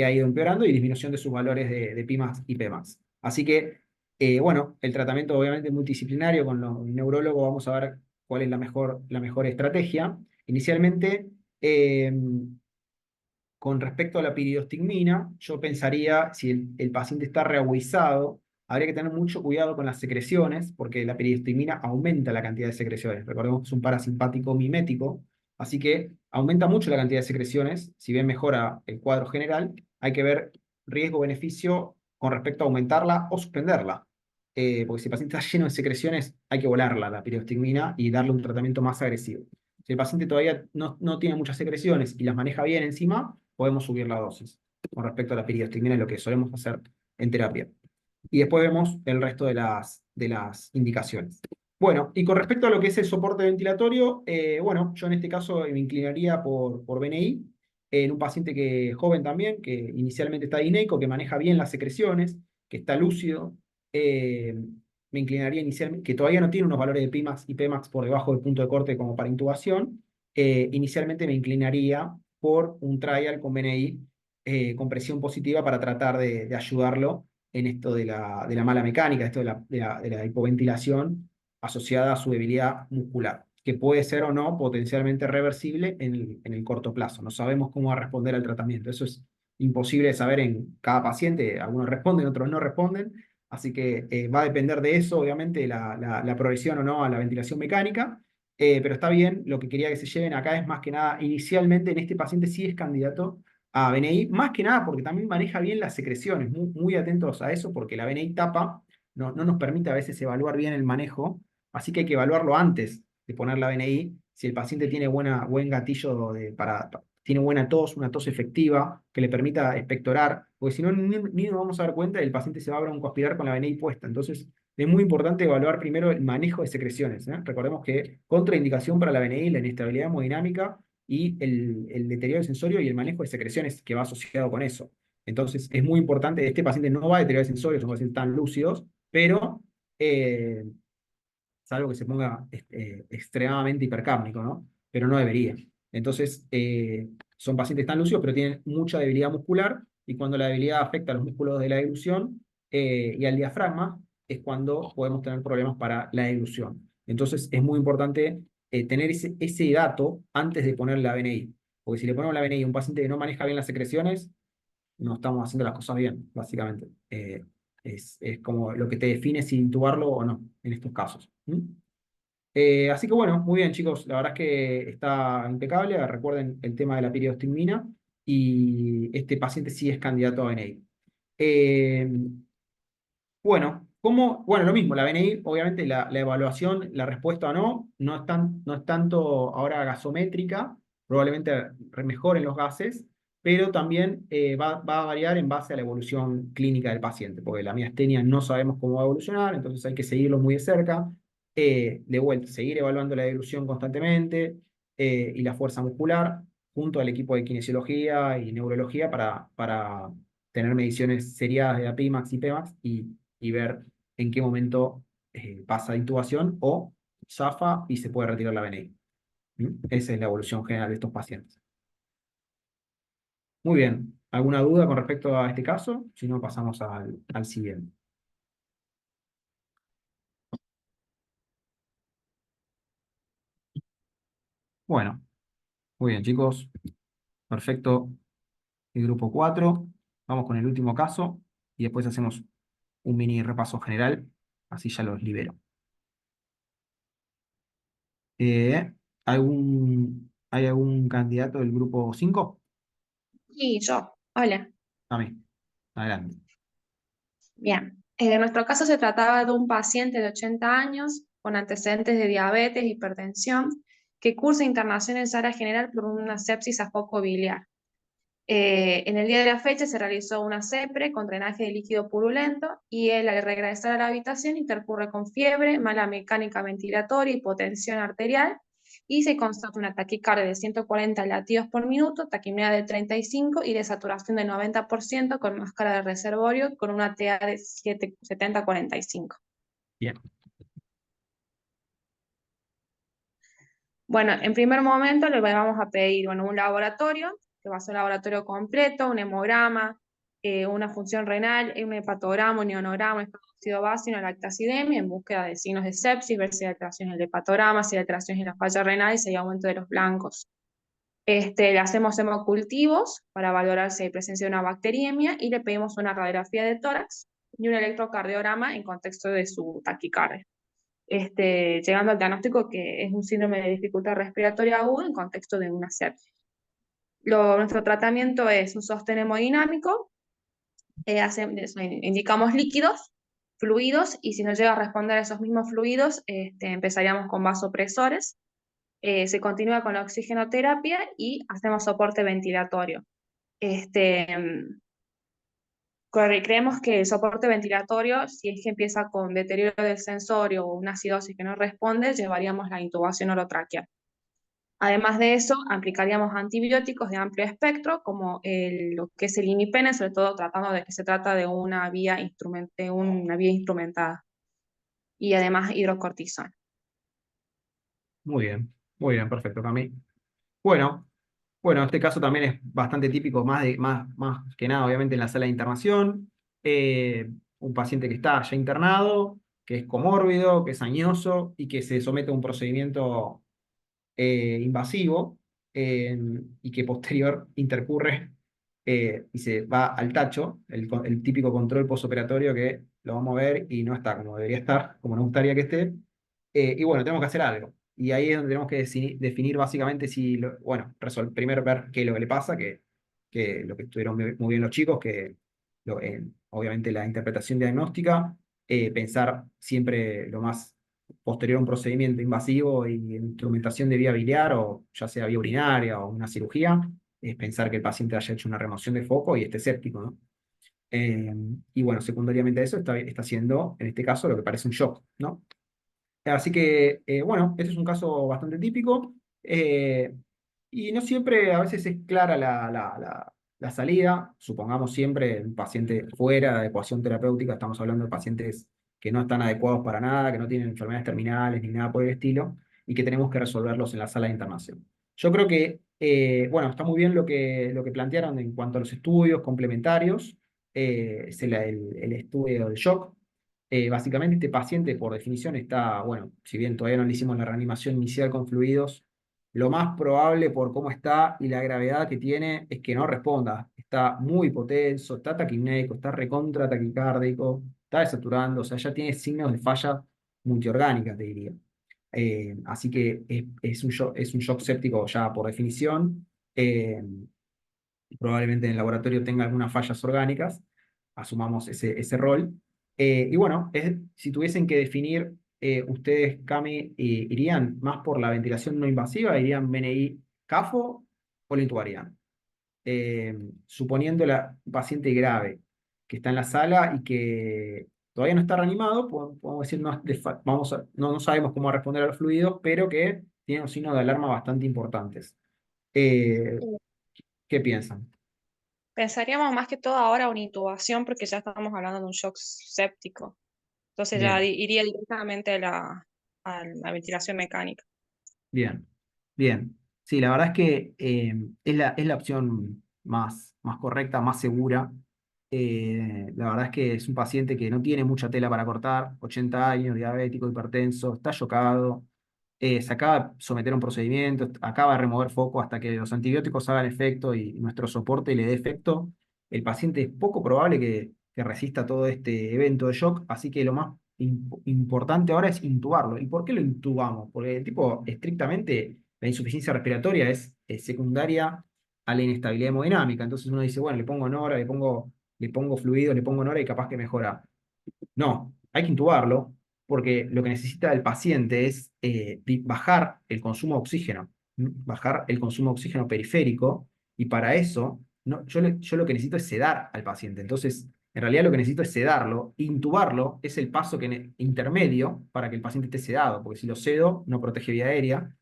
ha ido empeorando, y disminución de sus valores de Pimax y Pmax. Así que, bueno, el tratamiento obviamente es multidisciplinario, con los neurólogos vamos a ver cuál es la mejor estrategia. Inicialmente, con respecto a la piridostigmina, yo pensaría, si el paciente está reagudizado, habría que tener mucho cuidado con las secreciones, porque la piridostigmina aumenta la cantidad de secreciones. Recordemos que es un parasimpático mimético, así que aumenta mucho la cantidad de secreciones. Si bien mejora el cuadro general, hay que ver riesgo-beneficio con respecto a aumentarla o suspenderla. Porque si el paciente está lleno de secreciones, hay que volarla, la piridostigmina, y darle un tratamiento más agresivo. Si el paciente todavía no tiene muchas secreciones y las maneja bien encima, podemos subir la dosis con respecto a la piridostigmina, lo que solemos hacer en terapia. Y después vemos el resto de las indicaciones. Bueno, y con respecto a lo que es el soporte ventilatorio, bueno, yo en este caso me inclinaría por BNI, en un paciente joven también, que inicialmente está disneico, que maneja bien las secreciones, que está lúcido. Me inclinaría inicialmente, que todavía no tiene unos valores de Pimax y Pmax por debajo del punto de corte como para intubación. Inicialmente me inclinaría por un trial con BNI, con presión positiva, para tratar de ayudarlo en esto de la mala mecánica, esto de la hipoventilación asociada a su debilidad muscular, que puede ser o no potencialmente reversible en el corto plazo. No sabemos cómo va a responder al tratamiento. Eso es imposible de saber en cada paciente. Algunos responden, otros no responden. Así que va a depender de eso, obviamente, la progresión o no a la ventilación mecánica. Pero está bien. Lo que quería que se lleven acá es, más que nada, inicialmente en este paciente sí es candidato a BNI, más que nada porque también maneja bien las secreciones. Muy atentos a eso, porque la BNI tapa, no nos permite a veces evaluar bien el manejo, así que hay que evaluarlo antes de poner la BNI. Si el paciente tiene buen gatillo tiene buena tos, una tos efectiva que le permita expectorar, porque si no, ni nos vamos a dar cuenta y el paciente se va a broncoaspirar con la BNI puesta. Entonces, es muy importante evaluar primero el manejo de secreciones, ¿eh? Recordemos que contraindicación para la BNI, la inestabilidad hemodinámica y el deterioro del sensorio y el manejo de secreciones que va asociado con eso. Entonces, es muy importante. Este paciente no va a deteriorar el sensorio, son pacientes tan lúcidos, pero salvo que se ponga extremadamente hipercápnico, ¿no? Pero no debería. Entonces, son pacientes tan lúcidos, pero tienen mucha debilidad muscular, y cuando la debilidad afecta a los músculos de la deglución y al diafragma, es cuando podemos tener problemas para la deglución. Entonces, es muy importante tener ese dato antes de poner la BNI. Porque si le ponemos la BNI a un paciente que no maneja bien las secreciones, no estamos haciendo las cosas bien, básicamente. Es como lo que te define si intubarlo o no en estos casos. Así que bueno, muy bien, chicos. La verdad es que está impecable. Recuerden el tema de la piridostigmina, y este paciente sí es candidato a BNI. Bueno, bueno, lo mismo, la BNI, obviamente la evaluación, la respuesta o no es tanto ahora gasométrica, probablemente mejoren los gases, pero también va a variar en base a la evolución clínica del paciente, porque la miastenia no sabemos cómo va a evolucionar, entonces hay que seguirlo muy de cerca. De vuelta, seguir evaluando la dilución constantemente, y la fuerza muscular, junto al equipo de kinesiología y neurología, para tener mediciones seriadas de Apimax y Pmax, y ver en qué momento pasa de intubación o zafa y se puede retirar la BNI. Esa es la evolución general de estos pacientes. Muy bien. ¿Alguna duda con respecto a este caso? Si no, pasamos al siguiente. Bueno, muy bien, chicos. Perfecto. El grupo 4. Vamos con el último caso y después hacemos un mini repaso general. Así ya los libero. ¿Hay algún candidato del grupo 5? Y yo, hola. A mí. Adelante. Bien. En nuestro caso se trataba de un paciente de 80 años con antecedentes de diabetes, hipertensión, que cursa internación en sala general por una sepsis a foco biliar. En el día de la fecha se realizó una CEPRE con drenaje de líquido purulento y él al regresar a la habitación intercurre con fiebre, mala mecánica ventilatoria, hipotensión arterial y se constata una taquicardia de 140 latidos por minuto, taquipnea de 35 y de saturación de 90% con máscara de reservorio con una TA de 70-45. Bien. Bueno, en primer momento le vamos a pedir un laboratorio, que va a ser un laboratorio completo, un hemograma, una función renal, un hepatograma, un ionograma, un estado base y una lactacidemia en búsqueda de signos de sepsis, ver si hay alteraciones en el hepatograma, si hay alteraciones en la falla renal y si hay aumento de los blancos. Le hacemos hemocultivos para valorar si hay presencia de una bacteriemia y le pedimos una radiografía de tórax y un electrocardiograma en contexto de su taquicardia. Llegando al diagnóstico que es un síndrome de dificultad respiratoria aguda en contexto de una sepsis. Nuestro tratamiento es un sostén hemodinámico, indicamos líquidos, fluidos, y si no llega a responder a esos mismos fluidos, empezaríamos con vasopresores, se continúa con la oxigenoterapia y hacemos soporte ventilatorio. Creemos que el soporte ventilatorio, si es que empieza con deterioro del sensorio o una acidosis que no responde, llevaríamos la intubación orotraqueal. Además de eso, aplicaríamos antibióticos de amplio espectro, como lo que es el imipenem, sobre todo tratando de que se trata de una vía instrumentada. Y además hidrocortisona. Muy bien, perfecto, Cami. Bueno, este caso también es bastante típico, más que nada, obviamente, en la sala de internación. Un paciente que está ya internado, que es comórbido, que es añoso y que se somete a un procedimiento invasivo y que posterior intercurre y se va al tacho, el típico control postoperatorio que lo vamos a ver y no está como debería estar, como nos gustaría que esté. Y bueno, tenemos que hacer algo. Y ahí es donde tenemos que definir básicamente si, primero ver qué es lo que le pasa, que lo que estuvieron muy bien los chicos, que obviamente la interpretación diagnóstica, pensar siempre lo más posterior a un procedimiento invasivo y instrumentación de vía biliar, o ya sea vía urinaria o una cirugía, es pensar que el paciente haya hecho una remoción de foco y esté séptico, ¿no? Y bueno, secundariamente a eso está haciendo, en este caso, lo que parece un shock, ¿no? Así que, bueno, este es un caso bastante típico. Y no siempre, a veces es clara la salida. Supongamos siempre un paciente fuera de ecuación terapéutica, estamos hablando de pacientes que no están adecuados para nada, que no tienen enfermedades terminales ni nada por el estilo, y que tenemos que resolverlos en la sala de internación. Yo creo que, bueno, está muy bien lo que plantearon en cuanto a los estudios complementarios. Es el estudio del shock. Básicamente este paciente por definición está, bueno, si bien todavía no le hicimos la reanimación inicial con fluidos, lo más probable por cómo está y la gravedad que tiene es que no responda. Está muy hipotenso, está taquipnéico, está recontra taquicárdico, está desaturando, o sea, ya tiene signos de falla multiorgánica, te diría. Así que es un shock séptico ya por definición. Probablemente en el laboratorio tenga algunas fallas orgánicas, asumamos ese rol. Y bueno, si tuviesen que definir, ustedes, Cami, ¿irían más por la ventilación no invasiva? ¿Irían BNI CAFO o lo intubarían? Suponiendo la paciente grave que está en la sala y que todavía no está reanimado, podemos decir, no sabemos cómo responder a los fluidos, pero que tiene unos signos de alarma bastante importantes. ¿Qué piensan? Pensaríamos más que todo ahora una intubación porque ya estamos hablando de un shock séptico. Entonces ya Bien. iría directamente a la ventilación mecánica. Bien, bien. Sí, la verdad es que es la opción más correcta, más segura. La verdad es que es un paciente que no tiene mucha tela para cortar, 80 años, diabético, hipertenso, está chocado, se acaba de someter a un procedimiento, acaba de remover foco hasta que los antibióticos hagan efecto y nuestro soporte le dé efecto. El paciente es poco probable que resista todo este evento de shock, así que lo más importante ahora es intubarlo. ¿Y por qué lo intubamos? Porque el tipo, estrictamente, la insuficiencia respiratoria es secundaria a la inestabilidad hemodinámica. Entonces uno dice, bueno, le pongo Nora, le pongo fluido, le pongo Nora y capaz que mejora. No, hay que intubarlo porque lo que necesita el paciente es bajar el consumo de oxígeno, bajar el consumo de oxígeno periférico, y para eso no, yo lo que necesito es sedar al paciente. Entonces, en realidad lo que necesito es sedarlo. Intubarlo es el paso intermedio para que el paciente esté sedado, porque si lo sedo, no protege vía aérea.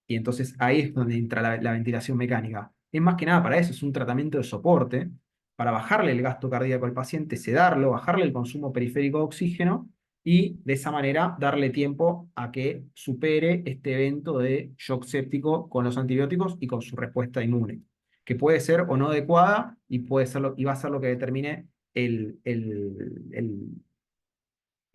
Y entonces ahí es donde entra la ventilación mecánica. Es más que nada para eso, es un tratamiento de soporte, para bajarle el gasto cardíaco al paciente, sedarlo, bajarle el consumo periférico de oxígeno y de esa manera darle tiempo a que supere este evento de shock séptico con los antibióticos y con su respuesta inmune, que puede ser o no adecuada y, y va a ser lo que determine el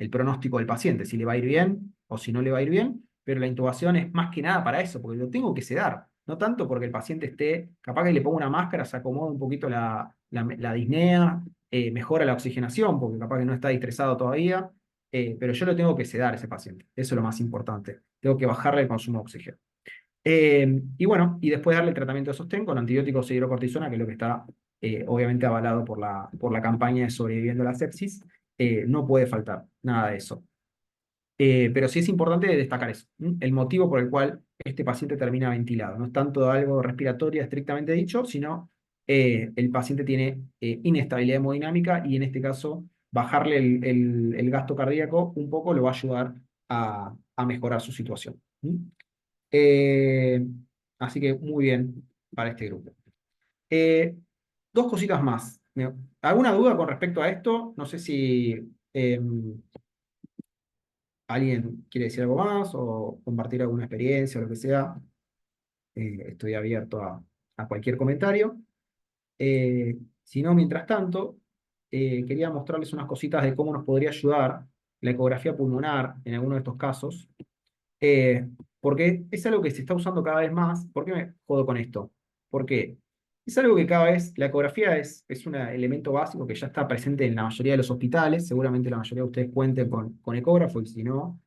pronóstico del paciente, si le va a ir bien o si no le va a ir bien, pero la intubación es más que nada para eso, porque lo tengo que sedar, no tanto porque el paciente esté, capaz que le pongo una máscara, se acomoda un poquito la disnea, mejora la oxigenación, porque capaz que no está estresado todavía, pero yo lo tengo que sedar a ese paciente, eso es lo más importante, tengo que bajarle el consumo de oxígeno. Y bueno, y después darle el tratamiento de sostén con antibióticos e hidrocortisona, que es lo que está obviamente avalado por la campaña de Sobreviviendo a la Sepsis. No puede faltar nada de eso. Pero sí es importante destacar eso, el motivo por el cual este paciente termina ventilado. No es tanto algo respiratorio estrictamente dicho, sino el paciente tiene inestabilidad hemodinámica y en este caso bajarle el gasto cardíaco un poco lo va a ayudar a mejorar su situación. Eh, Así que muy bien para este grupo. Eh, Dos cositas más. ¿Alguna duda con respecto a esto? No sé si alguien quiere decir algo más o compartir alguna experiencia o lo que sea. Estoy abierto a cualquier comentario. Si no, mientras tanto, quería mostrarles unas cositas de cómo nos podría ayudar la ecografía pulmonar en alguno de estos casos. Eh, Porque es algo que se está usando cada vez más. ¿Por qué me jodo con esto? Porque es algo que cada vez, la ecografía es un elemento básico que ya está presente en la mayoría de los hospitales. Seguramente la mayoría de ustedes cuenten con ecógrafo y si no,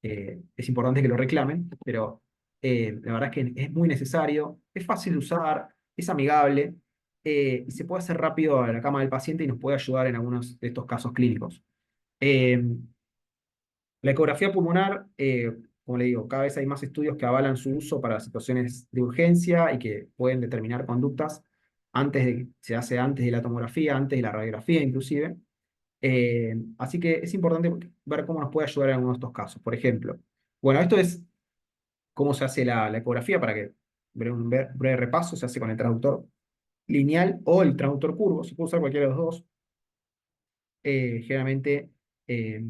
es importante que lo reclamen. Pero la verdad es que es muy necesario, es fácil de usar, es amigable y se puede hacer rápido a la cama del paciente y nos puede ayudar en algunos de estos casos clínicos. Eh, la ecografía pulmonar, como le digo, cada vez hay más estudios que avalan su uso para situaciones de urgencia y que pueden determinar conductas se hace antes de la tomografía, antes de la radiografía inclusive. Así que es importante ver cómo nos puede ayudar en algunos de estos casos. Por ejemplo, bueno, esto es cómo se hace la ecografía para que un breve repaso. Se hace con el traductor lineal o el traductor curvo, se puede usar cualquiera de los dos. Generalmente eh,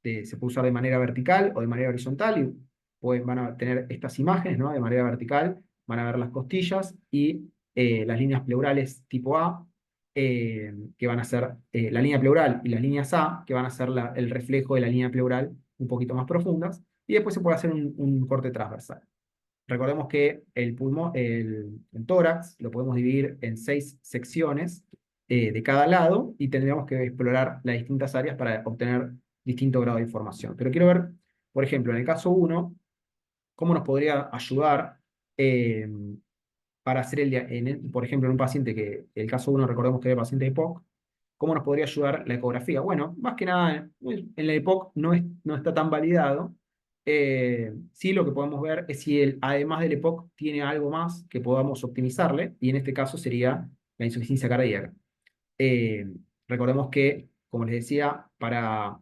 se puede usar de manera vertical o de manera horizontal y van a tener estas imágenes, ¿no? De manera vertical, van a ver las costillas y las líneas pleurales tipo A, que van a ser la línea pleural y las líneas A, que van a ser el reflejo de la línea pleural un poquito más profundas, y después se puede hacer un corte transversal. Recordemos que el pulmón, el tórax, lo podemos dividir en 6 secciones de cada lado y tendríamos que explorar las distintas áreas para obtener distinto grado de información. Pero quiero ver, por ejemplo, en el caso 1, cómo nos podría ayudar eh, para hacer por ejemplo, en un paciente que, el caso 1, recordemos que era paciente de EPOC, ¿cómo nos podría ayudar la ecografía? Bueno, más que nada, en la EPOC no está tan validado. Sí, lo que podemos ver es si además del EPOC tiene algo más que podamos optimizarle, y en este caso sería la insuficiencia cardíaca. Recordemos que, como les decía, para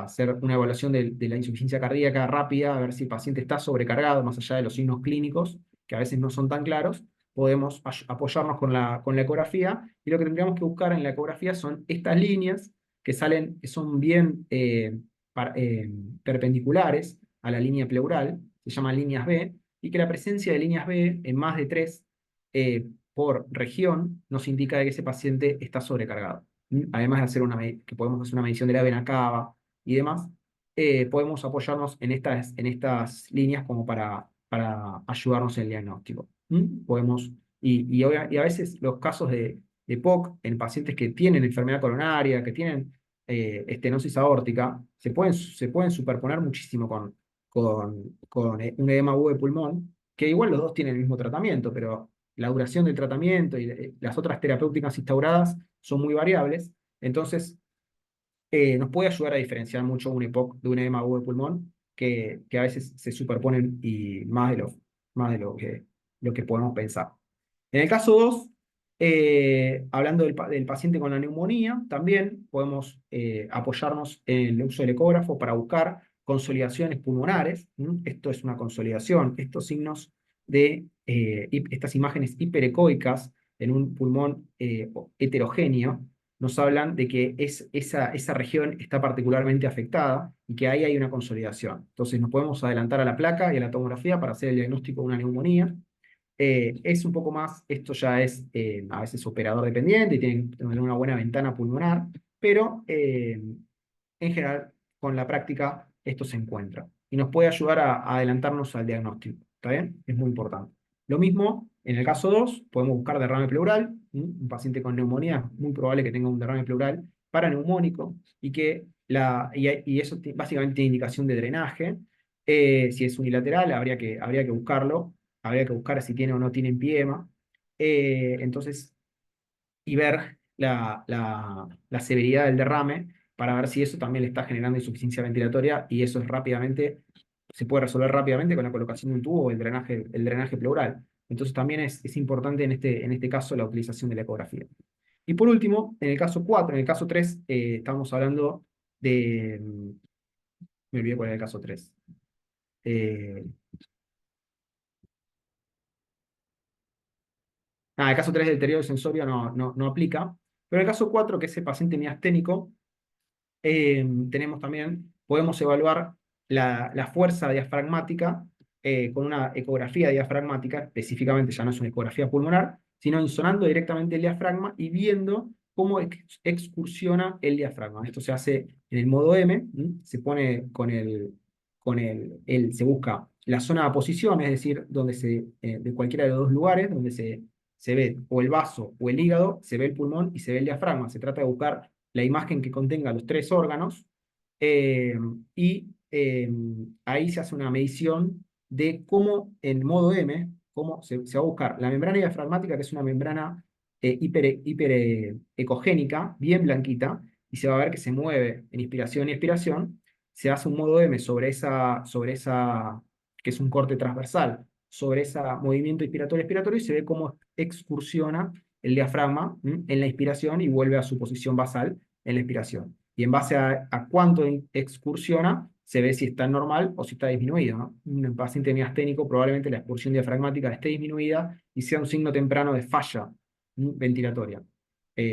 hacer una evaluación de la insuficiencia cardíaca rápida, a ver si el paciente está sobrecargado, más allá de los signos clínicos, que a veces no son tan claros, podemos apoyarnos con la ecografía, y lo que tendríamos que buscar en la ecografía son estas líneas que son bien perpendiculares a la línea pleural, se llaman líneas B, y que la presencia de líneas B en más de 3 por región nos indica que ese paciente está sobrecargado. Además de que podemos hacer una medición de la vena cava y demás, podemos apoyarnos en estas líneas como para ayudarnos en el diagnóstico. Podemos, y a veces los casos de POC en pacientes que tienen enfermedad coronaria, que tienen estenosis aórtica, se pueden superponer muchísimo con un edema agudo de pulmón, que igual los dos tienen el mismo tratamiento, pero la duración del tratamiento y las otras terapéuticas instauradas son muy variables. Entonces, nos puede ayudar a diferenciar mucho un EPOC de un edema agudo de pulmón, que a veces se superponen y más de lo que podemos pensar. En el caso 2, Hablando del paciente con la neumonía, también podemos apoyarnos en el uso del ecógrafo para buscar consolidaciones pulmonares. Esto es una consolidación, estos signos de estas imágenes hiperecoicas en un pulmón heterogéneo nos hablan de que esa región está particularmente afectada y que ahí hay una consolidación. Entonces nos podemos adelantar a la placa y a la tomografía para hacer el diagnóstico de una neumonía. Es un poco más, esto ya es a veces operador dependiente y tiene que tener una buena ventana pulmonar, pero en general con la práctica esto se encuentra y nos puede ayudar a adelantarnos al diagnóstico. ¿Está bien? Es muy importante. Lo mismo, en el caso 2, podemos buscar derrame pleural. Un paciente con neumonía es muy probable que tenga un derrame pleural paraneumónico y eso básicamente tiene indicación de drenaje. Si es unilateral, habría que buscarlo. Habría que buscar si tiene o no tiene empiema. Entonces, y ver la severidad del derrame para ver si eso también le está generando insuficiencia ventilatoria y eso se puede resolver rápidamente con la colocación de un tubo o el drenaje pleural. Entonces también es importante en este caso la utilización de la ecografía. Y por último, en el caso 4, en el caso 3, estamos hablando de... Me olvidé cuál era el caso 3. El caso 3 del deterioro sensorio no aplica, pero el caso 4, que es el paciente miasténico, tenemos también, podemos evaluar la fuerza diafragmática con una ecografía diafragmática, específicamente ya no es una ecografía pulmonar, sino insonando directamente el diafragma y viendo cómo excursiona el diafragma. Esto se hace en el modo M, se pone se busca la zona de posición, es decir, de cualquiera de los dos lugares, donde se ve o el vaso o el hígado, se ve el pulmón y se ve el diafragma. Se trata de buscar la imagen que contenga los tres órganos y ahí se hace una medición de cómo en modo M, cómo se va a buscar la membrana diafragmática, que es una membrana ecogénica, bien blanquita, y se va a ver que se mueve en inspiración y expiración. Se hace un modo M sobre esa, que es un corte transversal, sobre ese movimiento inspiratorio-expiratorio y se ve cómo excursiona el diafragma en la inspiración y vuelve a su posición basal en la inspiración. Y en base a cuánto excursiona, se ve si está normal o si está disminuido, ¿no? Un paciente miasténico probablemente la excursión diafragmática esté disminuida y sea un signo temprano de falla ventilatoria.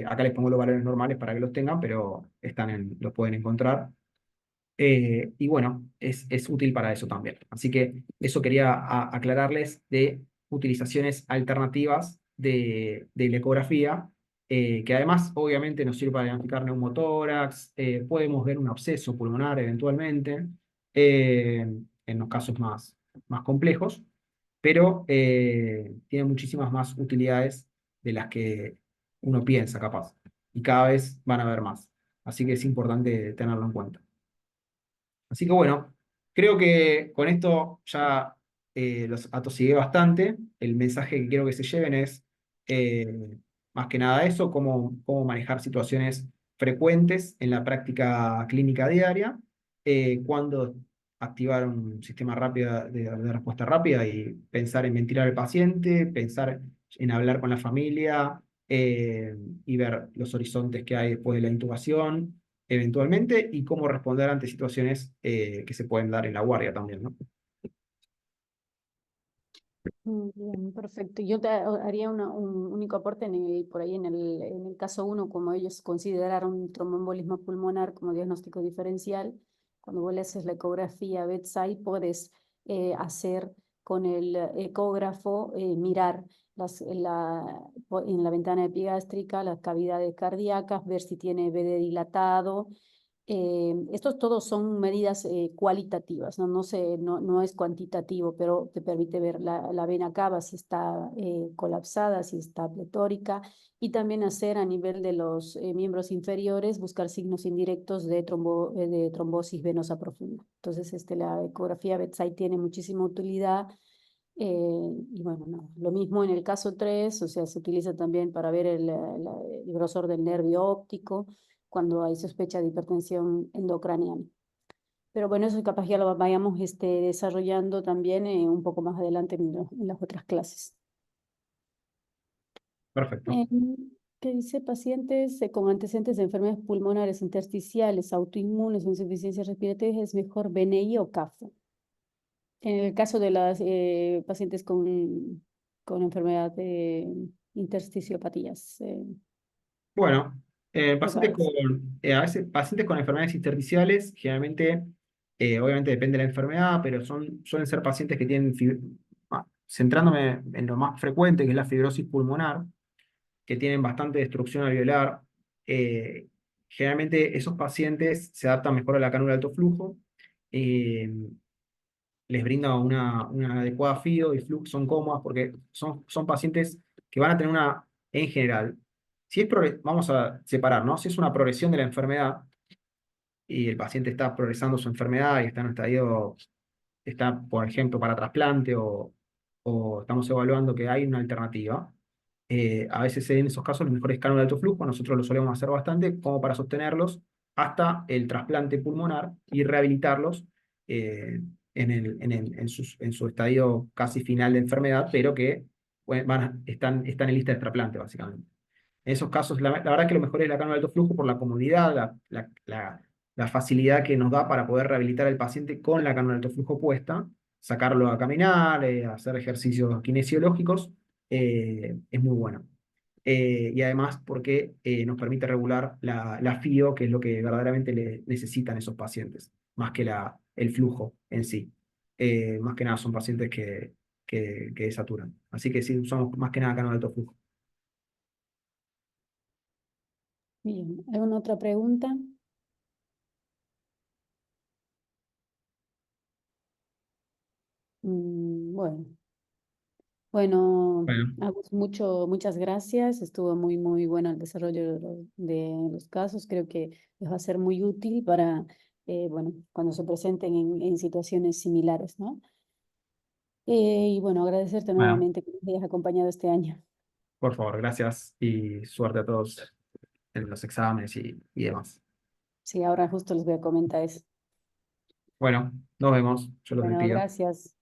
Acá les pongo los valores normales para que los tengan, pero los pueden encontrar. Y bueno, es útil para eso también. Así que eso quería aclararles de utilizaciones alternativas de la ecografía, que además obviamente nos sirve para diagnosticar neumotórax, podemos ver un absceso pulmonar eventualmente, en los casos más complejos, pero tiene muchísimas más utilidades de las que uno piensa capaz, y cada vez van a haber más. Así que es importante tenerlo en cuenta. Así que bueno, creo que con esto ya los atosigué bastante. El mensaje que quiero que se lleven es más que nada eso, cómo manejar situaciones frecuentes en la práctica clínica diaria, cuándo activar un sistema rápido de respuesta rápida y pensar en ventilar al paciente, pensar en hablar con la familia y ver los horizontes que hay después de la intubación eventualmente y cómo responder ante situaciones que se pueden dar en la guardia también, ¿no? Bien, perfecto. Yo haría un único aporte por ahí en el caso 1, como ellos consideraron un tromboembolismo pulmonar como diagnóstico diferencial. Cuando vos le haces la ecografía bedside, puedes hacer con el ecógrafo, mirar en la ventana epigástrica las cavidades cardíacas, ver si tiene BD dilatado. Estos todos son medidas cualitativas, no es cuantitativo, pero te permite ver la vena cava si está colapsada, si está pletórica, y también hacer a nivel de los miembros inferiores, buscar signos indirectos de trombosis venosa profunda. Entonces, la ecografía bedside tiene muchísima utilidad. Y bueno, lo mismo en el caso 3, o sea, se utiliza también para ver el grosor del nervio óptico cuando hay sospecha de hipertensión endocraniana. Pero bueno, eso capaz ya lo vayamos desarrollando también un poco más adelante en las otras clases. Perfecto. ¿Qué dice? Pacientes con antecedentes de enfermedades pulmonares intersticiales, autoinmunes o insuficiencia respiratoria, ¿es mejor BNI o CAFO? En el caso de las pacientes con enfermedad de intersticiopatías Bueno, pacientes locales. a veces pacientes con enfermedades intersticiales, generalmente, obviamente depende de la enfermedad, pero suelen ser pacientes que tienen, centrándome en lo más frecuente, que es la fibrosis pulmonar, que tienen bastante destrucción alveolar. eh, Generalmente esos pacientes se adaptan mejor a la cánula de alto flujo, eh, les brinda una adecuada FIO y flux, son cómodas porque son pacientes que van a tener en general, si es vamos a separar, ¿no? Si es una progresión de la enfermedad y el paciente está progresando su enfermedad y está en un estadio, está, por ejemplo, para trasplante o estamos evaluando que hay una alternativa. A veces en esos casos los mejores cánulas de alto flujo, nosotros lo solemos hacer bastante como para sostenerlos hasta el trasplante pulmonar y rehabilitarlos en su estadio casi final de enfermedad, pero que bueno, están en lista de trasplante básicamente. En esos casos, la verdad que lo mejor es la cánula de alto flujo por la comodidad, la facilidad que nos da para poder rehabilitar al paciente con la cánula de alto flujo puesta, sacarlo a caminar, hacer ejercicios kinesiológicos, es muy bueno. Y además porque nos permite regular la FIO, que es lo que verdaderamente necesitan esos pacientes, más que el flujo en sí. Más que nada son pacientes que desaturan. Así que sí, usamos más que nada cánula de alto flujo. Bien, ¿alguna otra pregunta? Bueno. Bueno, Bueno, Agus, muchas gracias. Estuvo muy bueno el desarrollo de los casos. Creo que les va a ser muy útil para, bueno, cuando se presenten en situaciones similares, ¿no? Y bueno, agradecerte bueno, nuevamente que nos hayas acompañado este año. por favor, gracias y suerte a todos en los exámenes y demás. Sí, ahora justo les voy a comentar eso. Bueno, nos vemos. Yo los Bueno, despido. gracias.